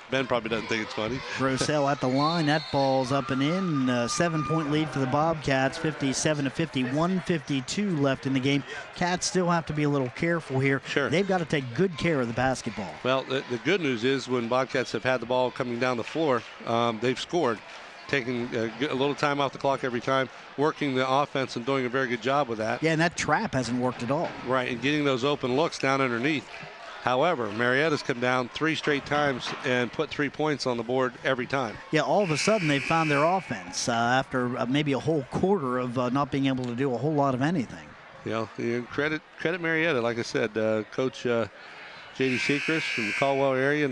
Ben probably doesn't think it's funny. Grossell at the line. That ball's up and in. 7-point lead for the Bobcats, 57-50. 1:52 left in the game. Cats still have to be a little careful here. Sure. They've got to take good care of the basketball. Well, the good news is when Bobcats have had the ball coming down the floor, they've scored, taking a little time off the clock every time, working the offense and doing a very good job with that. Yeah, and that trap hasn't worked at all. Right, and getting those open looks down underneath. However, Marietta's come down 3 straight times and put 3 points on the board every time. Yeah, all of a sudden they've found their offense after maybe a whole quarter of not being able to do a whole lot of anything. You know, credit Marietta. Like I said, Coach J.D. Sechrist from the Caldwell area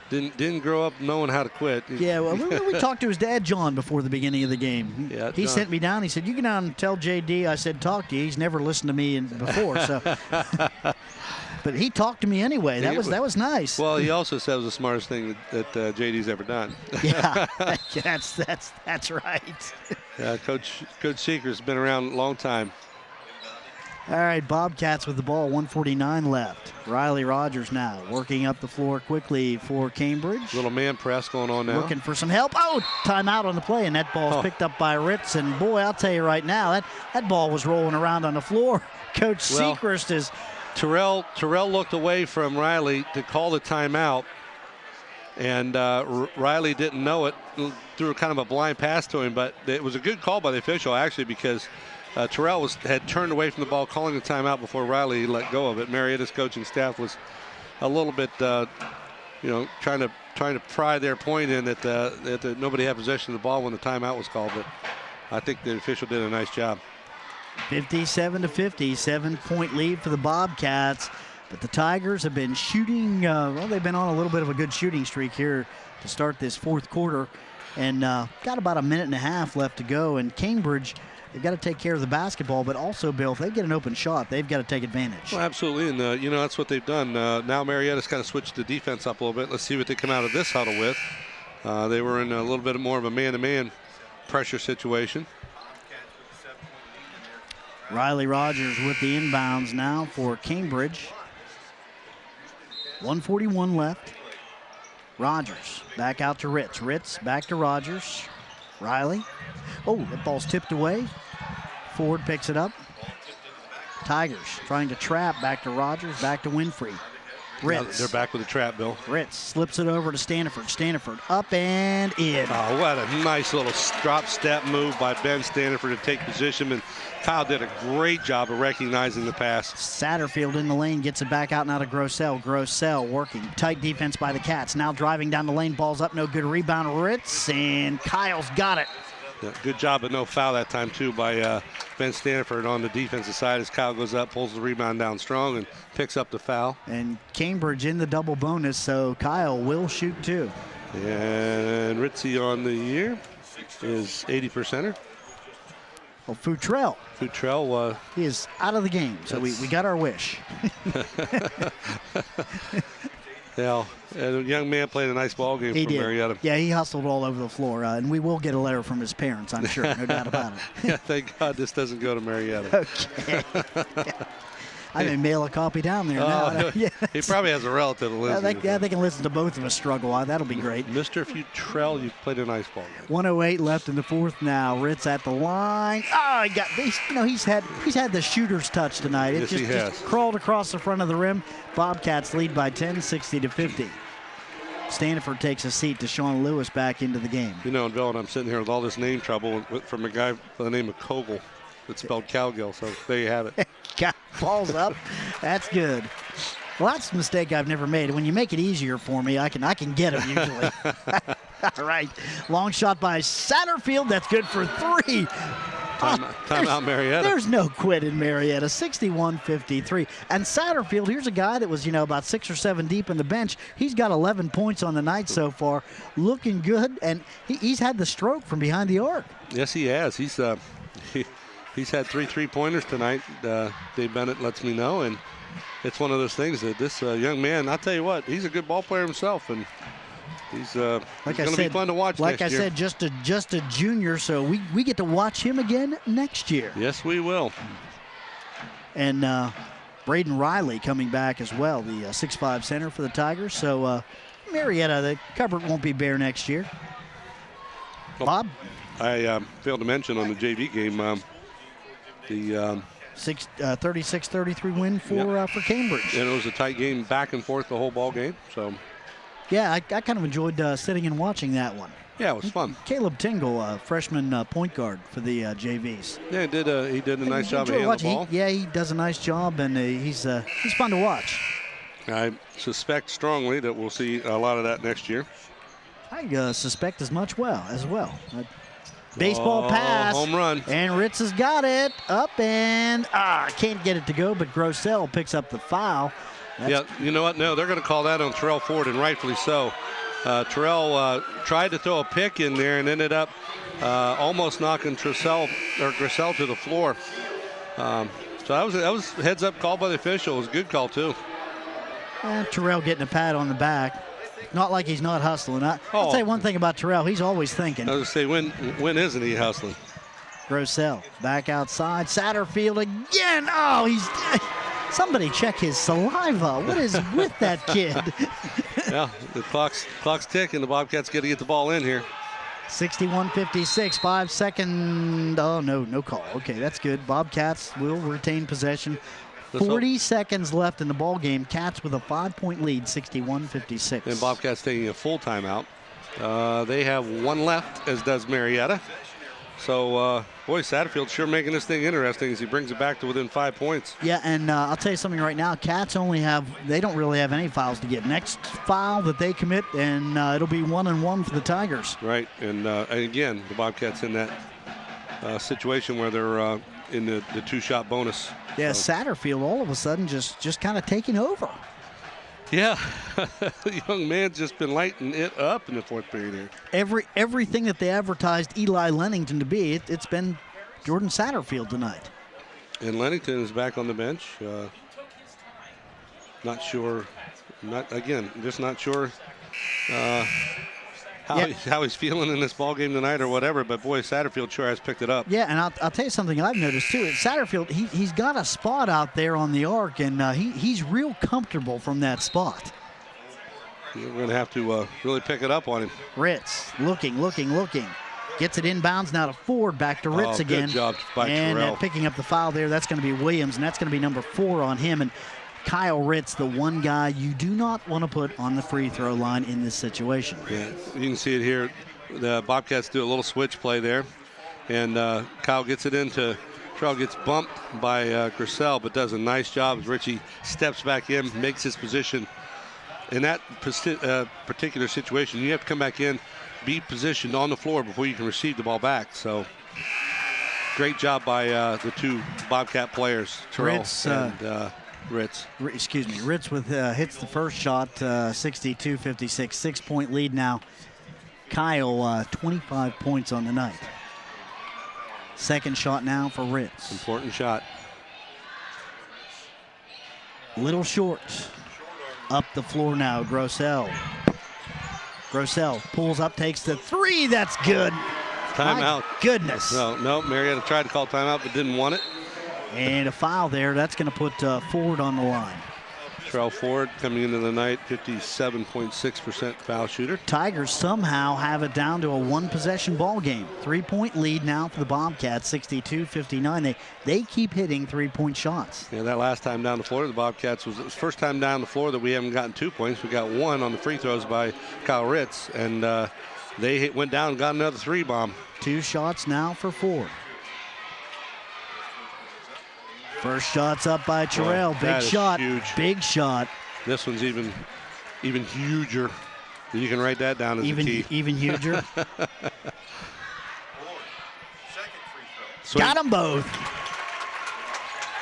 didn't grow up knowing how to quit. Yeah, well, we talked to his dad, John, before the beginning of the game. Yeah, he sent me down. He said, "You get down and tell J.D. I said talk to you." He's never listened to me before, so. But he talked to me anyway. That was nice. Well, he also said it was the smartest thing that JD's ever done. Yeah, that's right. Yeah, Coach Seeker's been around a long time. All right, Bobcats with the ball, 1:49 left. Riley Rogers now working up the floor quickly for Cambridge. Little man press going on now. Looking for some help. Oh, timeout on the play, and that ball's picked up by Ritz. And boy, I'll tell you right now, that ball was rolling around on the floor. Coach Sechrist is. Terrell looked away from Riley to call the timeout, and Riley didn't know it, threw kind of a blind pass to him, but it was a good call by the official actually, because Terrell had turned away from the ball, calling the timeout before Riley let go of it. Marietta's coaching staff was a little bit, trying to pry their point in that nobody had possession of the ball when the timeout was called, but I think the official did a nice job. 57-50, 7-point lead for the Bobcats. But the Tigers have been shooting, they've been on a little bit of a good shooting streak here to start this fourth quarter. And got about a minute and a half left to go. And Cambridge, they've got to take care of the basketball, but also, Bill, if they get an open shot, they've got to take advantage. Well, absolutely, and that's what they've done. Now Marietta's kind of switched the defense up a little bit. Let's see what they come out of this huddle with. They were in a little bit more of a man-to-man pressure situation. Riley Rogers with the inbounds now for Cambridge. 1:41 left. Rogers back out to Ritz. Ritz back to Rogers. Riley. Oh, that ball's tipped away. Ford picks it up. Tigers trying to trap back to Rogers, back to Winfrey. Ritz. They're back with the trap, Bill. Ritz slips it over to Staniford. Staniford up and in. Oh, what a nice little drop step move by Ben Staniford to take position. And Kyle did a great job of recognizing the pass. Satterfield in the lane, gets it back out now to Grossell. Grossell working. Tight defense by the Cats. Now driving down the lane. Ball's up, no good. Rebound, Ritz. And Kyle's got it. Yeah, good job, but no foul that time, too, by Ben Stanford on the defensive side as Kyle goes up, pulls the rebound down strong, and picks up the foul. And Cambridge in the double bonus, so Kyle will shoot 2. And Ritzy on the year is 80%er. Well, Futrell. He is out of the game, so we got our wish. Yeah, a young man played a nice ball game for Marietta. Yeah, he hustled all over the floor, and we will get a letter from his parents, I'm sure, no doubt about it. Yeah, thank God this doesn't go to Marietta. Okay. I may mail a copy down there now. Yeah. He probably has a relative that lives they can listen to both of us struggle. That'll be great. Mr. Futrell, you've played a nice ball game. 1:08 left in the fourth now. Ritz at the line. Oh, he's had the shooter's touch tonight. It just crawled across the front of the rim. Bobcats lead by 10, 60-50. Stanford takes a seat to Sean Lewis back into the game. You know, and Bill, and I'm sitting here with all this name trouble from a guy by the name of Kogel. It's spelled Cowgill, so there you have it. Falls up. That's good. Well, that's a mistake I've never made. When you make it easier for me, I can get them usually. All right. Long shot by Satterfield. That's good for 3. Timeout Marietta. There's no quit in Marietta. 61-53. And Satterfield, here's a guy that was, about 6 or 7 deep in the bench. He's got 11 points on the night so far. Looking good, and he's had the stroke from behind the arc. Yes, he has. He's had 3 3-pointers tonight. Dave Bennett lets me know, and it's one of those things that this young man, I'll tell you what, he's a good ball player himself, and he's going to be fun to watch next year. Like I said, just a junior, so we get to watch him again next year. Yes, we will. And Braden Riley coming back as well, the 6'5" center for the Tigers. So Marietta, the cupboard won't be bare next year. Bob? I failed to mention on the JV game, the 36-33 win for Cambridge. And it was a tight game, back and forth the whole ball game. So, yeah, I kind of enjoyed sitting and watching that one. Yeah, it was fun. Caleb Tingle, freshman point guard for the JVs. Yeah, he did a nice job of handling the ball. He does a nice job, and he's fun to watch. I suspect strongly that we'll see a lot of that next year. I suspect as well. Baseball pass. Home run. And Ritz has got it. Up and can't get it to go, but Grossell picks up the foul. Yeah, you know what? No, they're going to call that on Terrell Ford, and rightfully so. Terrell tried to throw a pick in there and ended up almost knocking Grossell to the floor. So that was heads up call by the official. It was a good call too. Terrell getting a pat on the back. Not like he's not hustling. I'll tell you one thing about Terrell. He's always thinking. I was going to say, when isn't he hustling? Grossell back outside. Satterfield again. Oh, he's... Somebody check his saliva. What is with that kid? Yeah, the clock's ticking. The Bobcats got to get the ball in here. 61-56, 5 second. Oh, no call. Okay, that's good. Bobcats will retain possession. 40 seconds left in the ball game. Cats with a 5-point lead, 61-56. And Bobcats taking a full timeout. They have 1 left, as does Marietta. So, boy, Satterfield sure making this thing interesting as he brings it back to within 5 points. Yeah, and I'll tell you something right now. Cats they don't really have any fouls to get. Next foul that they commit, and it'll be 1-1 for the Tigers. Right, and again, the Bobcats in that situation where they're in the 2-shot bonus. Yeah, so. Satterfield all of a sudden just kind of taking over. Yeah, the young man's just been lighting it up in the fourth period here. Everything that they advertised Eli Lennington to be, it's been Jordan Satterfield tonight. And Lennington is back on the bench. Not sure, just not sure how he's feeling in this ball game tonight or whatever, but boy, Satterfield sure has picked it up. Yeah, and I'll tell you something I've noticed too. Satterfield, he's got a spot out there on the arc, and he's real comfortable from that spot. We're going to have to really pick it up on him. Ritz looking. Gets it inbounds now to Ford, back to Ritz again. Good job by and Terrell. Picking up the foul there, that's going to be Williams, and that's going to be number 4 on him. And Kyle Ritz, the one guy you do not want to put on the free throw line in this situation. Yeah, you can see it here. The Bobcats do a little switch play there, and Kyle gets it into Terrell, gets bumped by Grossell, but does a nice job as Richie steps back in, makes his position. In that particular situation, you have to come back in be positioned on the floor before you can receive the ball back. So great job by the two Bobcat players, Terrell and Ritz. Ritz with hits the first shot, 62-56, 6-point lead now. Kyle, 25 points on the night. Second shot now for Ritz. Important shot. Little short. Up the floor now, Grossell. Grossell pulls up, takes the three. That's good. Timeout. My goodness. No, Marietta tried to call timeout but didn't want it. And a foul there. That's going to put Ford on the line. Terrell Ford coming into the night, 57.6% foul shooter. Tigers somehow have it down to a one-possession ball game. 3-point lead now for the Bobcats, 62-59. They keep hitting three-point shots. Yeah, that last time down the floor, the Bobcats was the first time down the floor that we haven't gotten 2 points. We got one on the free throws by Kyle Ritz, and they went down and got another three bomb. 2 shots now for Ford. First shot's up by Terrell. Big shot. Huge. Big shot. This one's even huger. You can write that down as a key. Even huger. Got them both.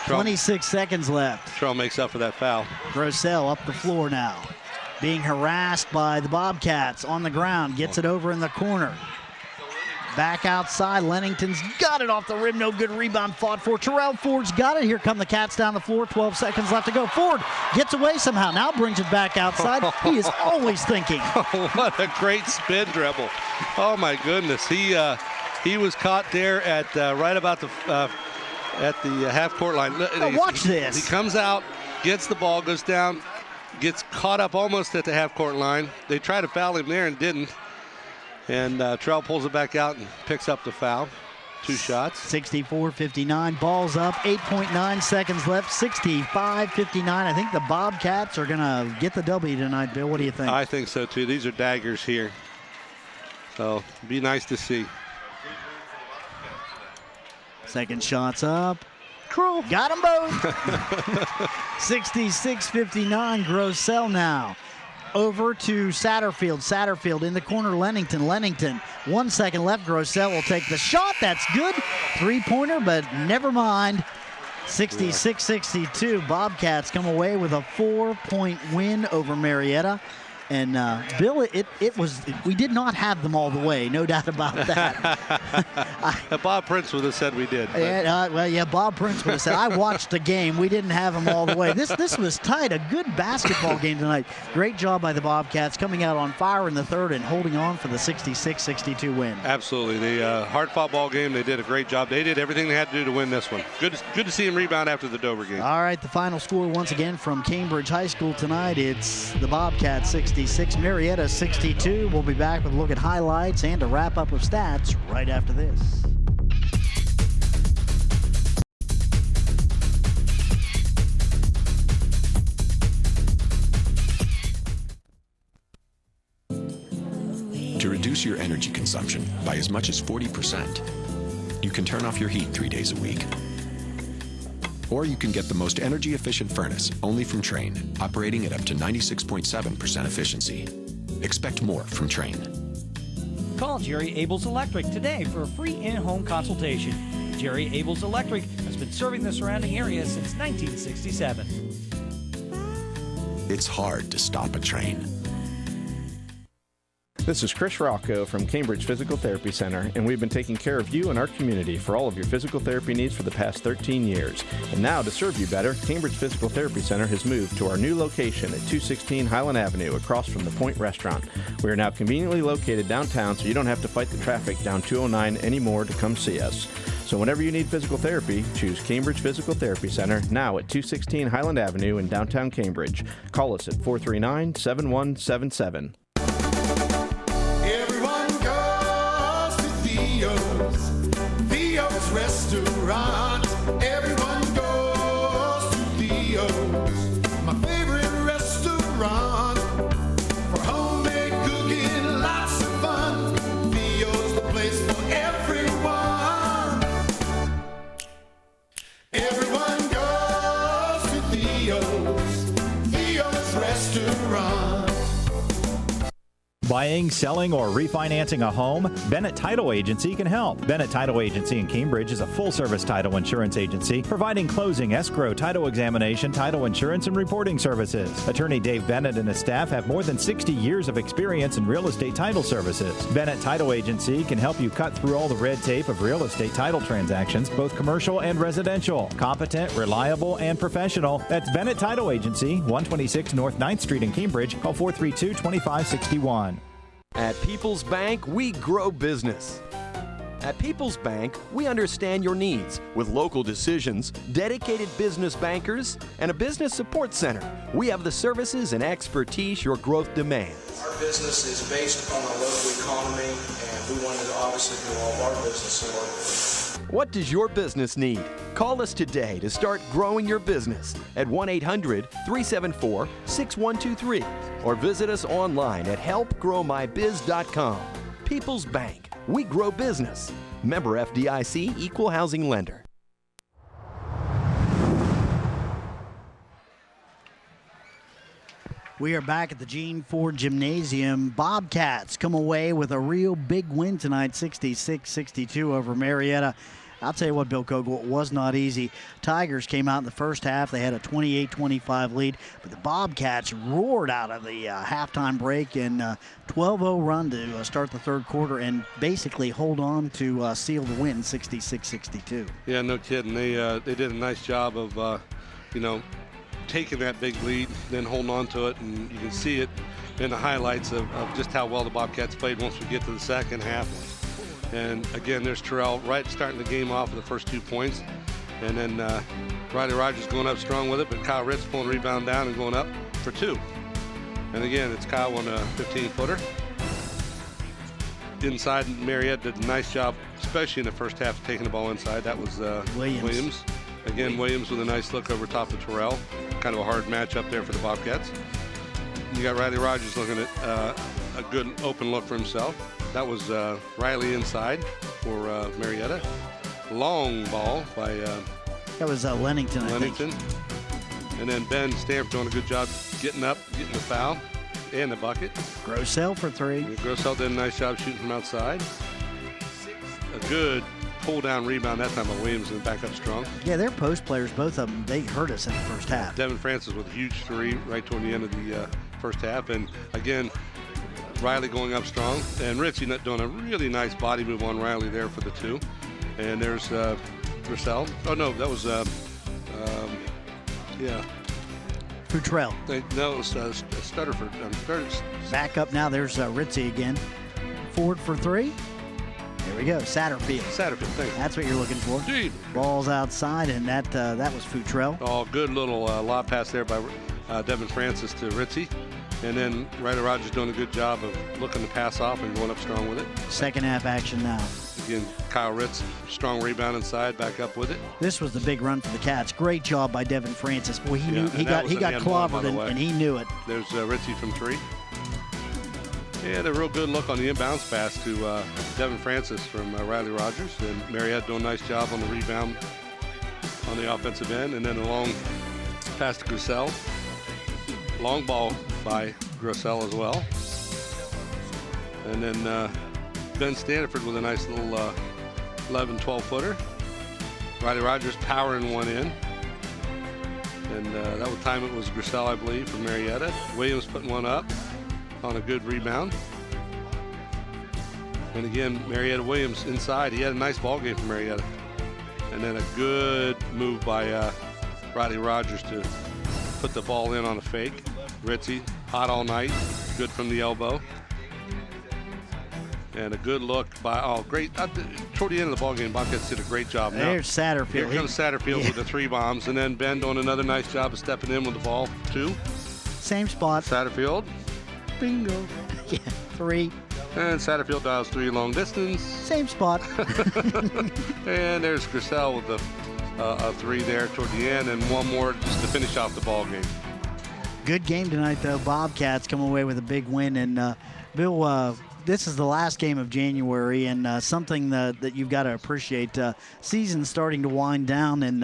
26 seconds left. Terrell makes up for that foul. Grossell up the floor now. Being harassed by the Bobcats on the ground. Gets it over in the corner. Back outside, Lennington's got it off the rim. No good rebound fought for. Terrell Ford's got it. Here come the Cats down the floor. 12 seconds left to go. Ford gets away somehow. Now brings it back outside. He is always thinking. What a great spin dribble. Oh, my goodness. He was caught there at right about the half-court line. Watch this. He comes out, gets the ball, goes down, gets caught up almost at the half-court line. They tried to foul him there and didn't. And Terrell pulls it back out and picks up the foul. 2 shots. 64-59. Ball's up. 8.9 seconds left. 65-59. I think the Bobcats are going to get the W tonight, Bill. What do you think? I think so, too. These are daggers here. So, be nice to see. Second shot's up. Crow. Got them both. 66-59. Grossell now. Over to Satterfield. Satterfield in the corner. Lennington. 1 second left. Grossell will take the shot. That's good. 3-pointer, but never mind. 66-62. Bobcats come away with a 4-point win over Marietta. And Bill, we did not have them all the way, no doubt about that. Bob Prince would have said we did. Bob Prince would have said, I watched the game. We didn't have them all the way. This was tight. A good basketball game tonight. Great job by the Bobcats coming out on fire in the third and holding on for the 66-62 win. Absolutely. The hard-fought ball game, they did a great job. They did everything they had to do to win this one. Good to see them rebound after the Dover game. All right, the final score once again from Cambridge High School tonight. It's the Bobcats 66, Marietta 62. We'll be back with a look at highlights and a wrap-up of stats right after this. To reduce your energy consumption by as much as 40%, you can turn off your heat 3 days a week. Or you can get the most energy-efficient furnace only from Trane, operating at up to 96.7% efficiency. Expect more from Trane. Call Jerry Abels Electric today for a free in-home consultation. Jerry Abels Electric has been serving the surrounding area since 1967. It's hard to stop a train. This is Chris Rocco from Cambridge Physical Therapy Center, and we've been taking care of you and our community for all of your physical therapy needs for the past 13 years. And now, to serve you better, Cambridge Physical Therapy Center has moved to our new location at 216 Highland Avenue across from the Point Restaurant. We are now conveniently located downtown, so you don't have to fight the traffic down 209 anymore to come see us. So whenever you need physical therapy, choose Cambridge Physical Therapy Center, now at 216 Highland Avenue in downtown Cambridge. Call us at 439-7177. Theo's Restaurant. Everyone goes to Theo's, my favorite restaurant. For homemade cooking, lots of fun. Theo's the place for everyone. Everyone goes to Theo's Restaurant. Buying, selling, or refinancing a home? Bennett Title Agency can help. Bennett Title Agency in Cambridge is a full-service title insurance agency providing closing, escrow, title examination, title insurance, and reporting services. Attorney Dave Bennett and his staff have more than 60 years of experience in real estate title services. Bennett Title Agency can help you cut through all the red tape of real estate title transactions, both commercial and residential. Competent, reliable, and professional. That's Bennett Title Agency, 126 North 9th Street in Cambridge. Call 432-2561. At People's Bank, we grow business. At People's Bank, we understand your needs with local decisions, dedicated business bankers, and a business support center. We have the services and expertise your growth demands. Our business is based upon our local economy, and we wanted to obviously do all of our business locally. What does your business need? Call us today to start growing your business at 1-800-374-6123 or visit us online at helpgrowmybiz.com. People's Bank. We grow business. Member FDIC, Equal Housing Lender. We are back at the Gene Ford Gymnasium. Bobcats come away with a real big win tonight, 66-62 over Marietta. I'll tell you what, Bill Kogel, it was not easy. Tigers came out in the first half. They had a 28-25 lead, but the Bobcats roared out of the halftime break and 12-0 run to start the third quarter and basically hold on to seal the win, 66-62. Yeah, no kidding. They did a nice job of, taking that big lead, then holding on to it, and you can see it in the highlights of just how well the Bobcats played once we get to the second half. And again, there's Terrell right starting the game off with the first 2 points. And then Riley Rogers going up strong with it, but Kyle Ritz pulling the rebound down and going up for 2. And again, it's Kyle on a 15-footer. Inside, Marietta did a nice job, especially in the first half, taking the ball inside. That was Williams. Again, Williams with a nice look over top of Terrell. Kind of a hard matchup there for the Bobcats. You got Riley Rogers looking at a good open look for himself. That was Riley inside for Marietta. Long ball by that was Lennington. I think. And then Ben Stanford doing a good job getting up, getting the foul, and the bucket. Grossell for 3. Grossell did a nice job shooting from outside. A good pull-down rebound that time by Williams and back up strong. Yeah, they're post players, both of them. They hurt us in the first half. Devin Francis with a huge 3 right toward the end of the first half. And again, Riley going up strong, and Ritchie doing a really nice body move on Riley there for the 2. And there's Grissel. Oh, no, that was, Futrell. No, it was Stutterford. Back up now, there's Ritchie again. Ford for 3. There we go, Satterfield. Thanks. That's what you're looking for. Dude. Ball's outside, and that was Futrell. Oh, good little lob pass there by Devin Francis to Ritchie. And then Ryder Rogers doing a good job of looking to pass off and going up strong with it. Second half action now. Again, Kyle Ritz, strong rebound inside, back up with it. This was the big run for the Cats. Great job by Devin Francis. Boy, he knew he got clobbered and he knew it. There's Ritchie from 3. Yeah, a real good look on the inbounds pass to Devin Francis from Riley Rogers. And Marietta doing a nice job on the rebound on the offensive end. And then a long pass to Grissel. Long ball by Grissel as well. And then Ben Stanford with a nice little 11, 12-footer. Riley Rogers powering one in. And that was time it was Grissel, I believe, for Marietta. Williams putting one up on a good rebound. And again, Marietta Williams inside. He had a nice ball game for Marietta. And then a good move by Riley Rogers to put the ball in on a fake. Ritchie, hot all night, good from the elbow. And a good look by, great. Toward the end of the ball game, Bobcats did a great job. There's Satterfield. Here comes Satterfield with the 3 bombs. And then Ben doing another nice job of stepping in with the ball, 2. Same spot. Satterfield. Bingo. Yeah, 3. And Satterfield dials 3 long distance. Same spot. And there's Grissel with a 3 there toward the end, and one more just to finish off the ball game. Good game tonight, though. Bobcats come away with a big win. And, Bill, this is the last game of January, and something that you've got to appreciate. Season's starting to wind down, and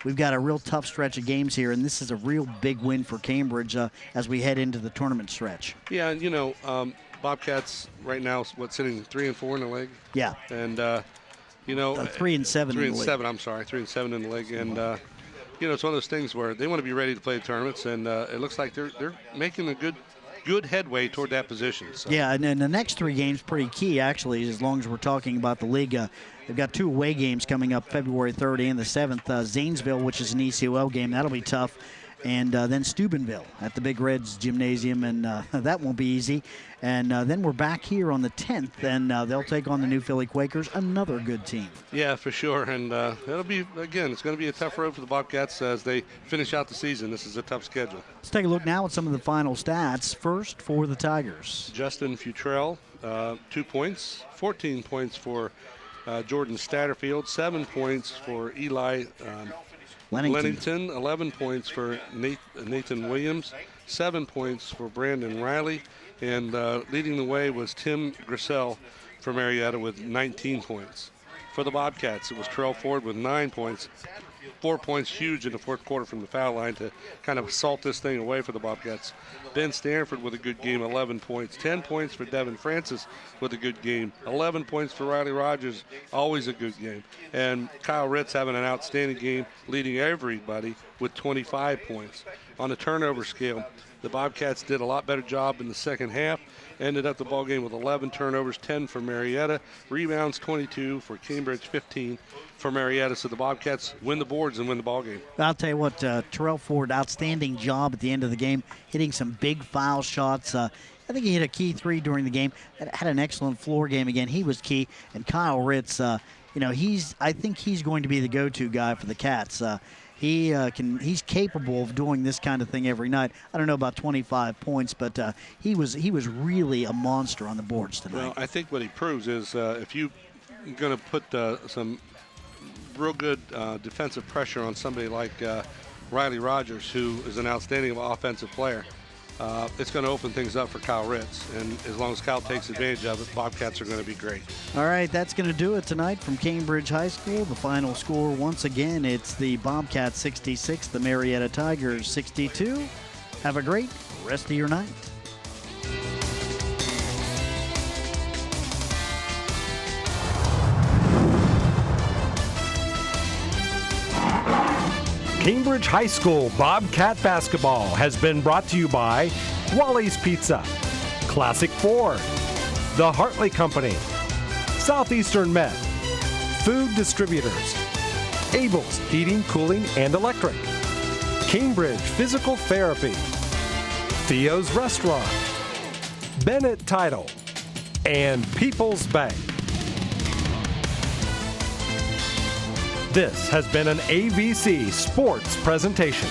we've got a real tough stretch of games here, and this is a real big win for Cambridge as we head into the tournament stretch. Yeah, Bobcats right now, sitting 3-4 in the league? Yeah. And, 3-7 in the league. 3-7, I'm sorry. 3-7 in the league. And, it's one of those things where they want to be ready to play the tournaments, and it looks like they're making a good headway toward that position. So. Yeah, and the next 3 games pretty key, actually, as long as we're talking about the league. They've got 2 away games coming up February 3rd and the 7th. Zanesville, which is an ECOL game. That'll be tough. And then Steubenville at the Big Reds Gymnasium, and that won't be easy. And then we're back here on the 10th, and they'll take on the New Philly Quakers, another good team. Yeah, for sure. And it'll be, again, it's going to be a tough road for the Bobcats as they finish out the season. This is a tough schedule. Let's take a look now at some of the final stats. First for the Tigers. Justin Futrell, 2 points, 14 points for Jordan Statterfield, 7 points for Eli Lennington, 11 points for Nathan Williams, 7 points for Brandon Riley, and leading the way was Tim Grissell for Marietta with 19 points. For the Bobcats, it was Terrell Ford with 9 points, 4 points huge in the fourth quarter from the foul line to kind of salt this thing away for the Bobcats. Ben Stanford with a good game, 11 points. 10 points for Devin Francis with a good game. 11 points for Riley Rogers, always a good game. And Kyle Ritz having an outstanding game, leading everybody with 25 points. On the turnover scale, the Bobcats did a lot better job in the second half. Ended up the ball game with 11 turnovers, 10 for Marietta. Rebounds, 22 for Cambridge, 15 for Marietta. So the Bobcats win the boards and win the ball game. I'll tell you what, Terrell Ford, outstanding job at the end of the game, hitting some big foul shots. I think he hit a key 3 during the game. Had an excellent floor game again. He was key. And Kyle Ritz, I think he's going to be the go-to guy for the Cats. He's capable of doing this kind of thing every night. I don't know about 25 points, but he was really a monster on the boards tonight. Well, I think what he proves is if you're going to put some real good defensive pressure on somebody like Riley Rogers, who is an outstanding offensive player, it's going to open things up for Kyle Ritz. And as long as Kyle takes advantage of it, Bobcats are going to be great. All right, that's going to do it tonight from Cambridge High School. The final score, once again, it's the Bobcats 66, the Marietta Tigers 62. Have a great rest of your night. Cambridge High School Bobcat basketball has been brought to you by Wally's Pizza, Classic Ford, The Hartley Company, Southeastern Med, Food Distributors, Abel's Heating, Cooling, and Electric, Cambridge Physical Therapy, Theo's Restaurant, Bennett Title, and People's Bank. This has been an AVC Sports presentation.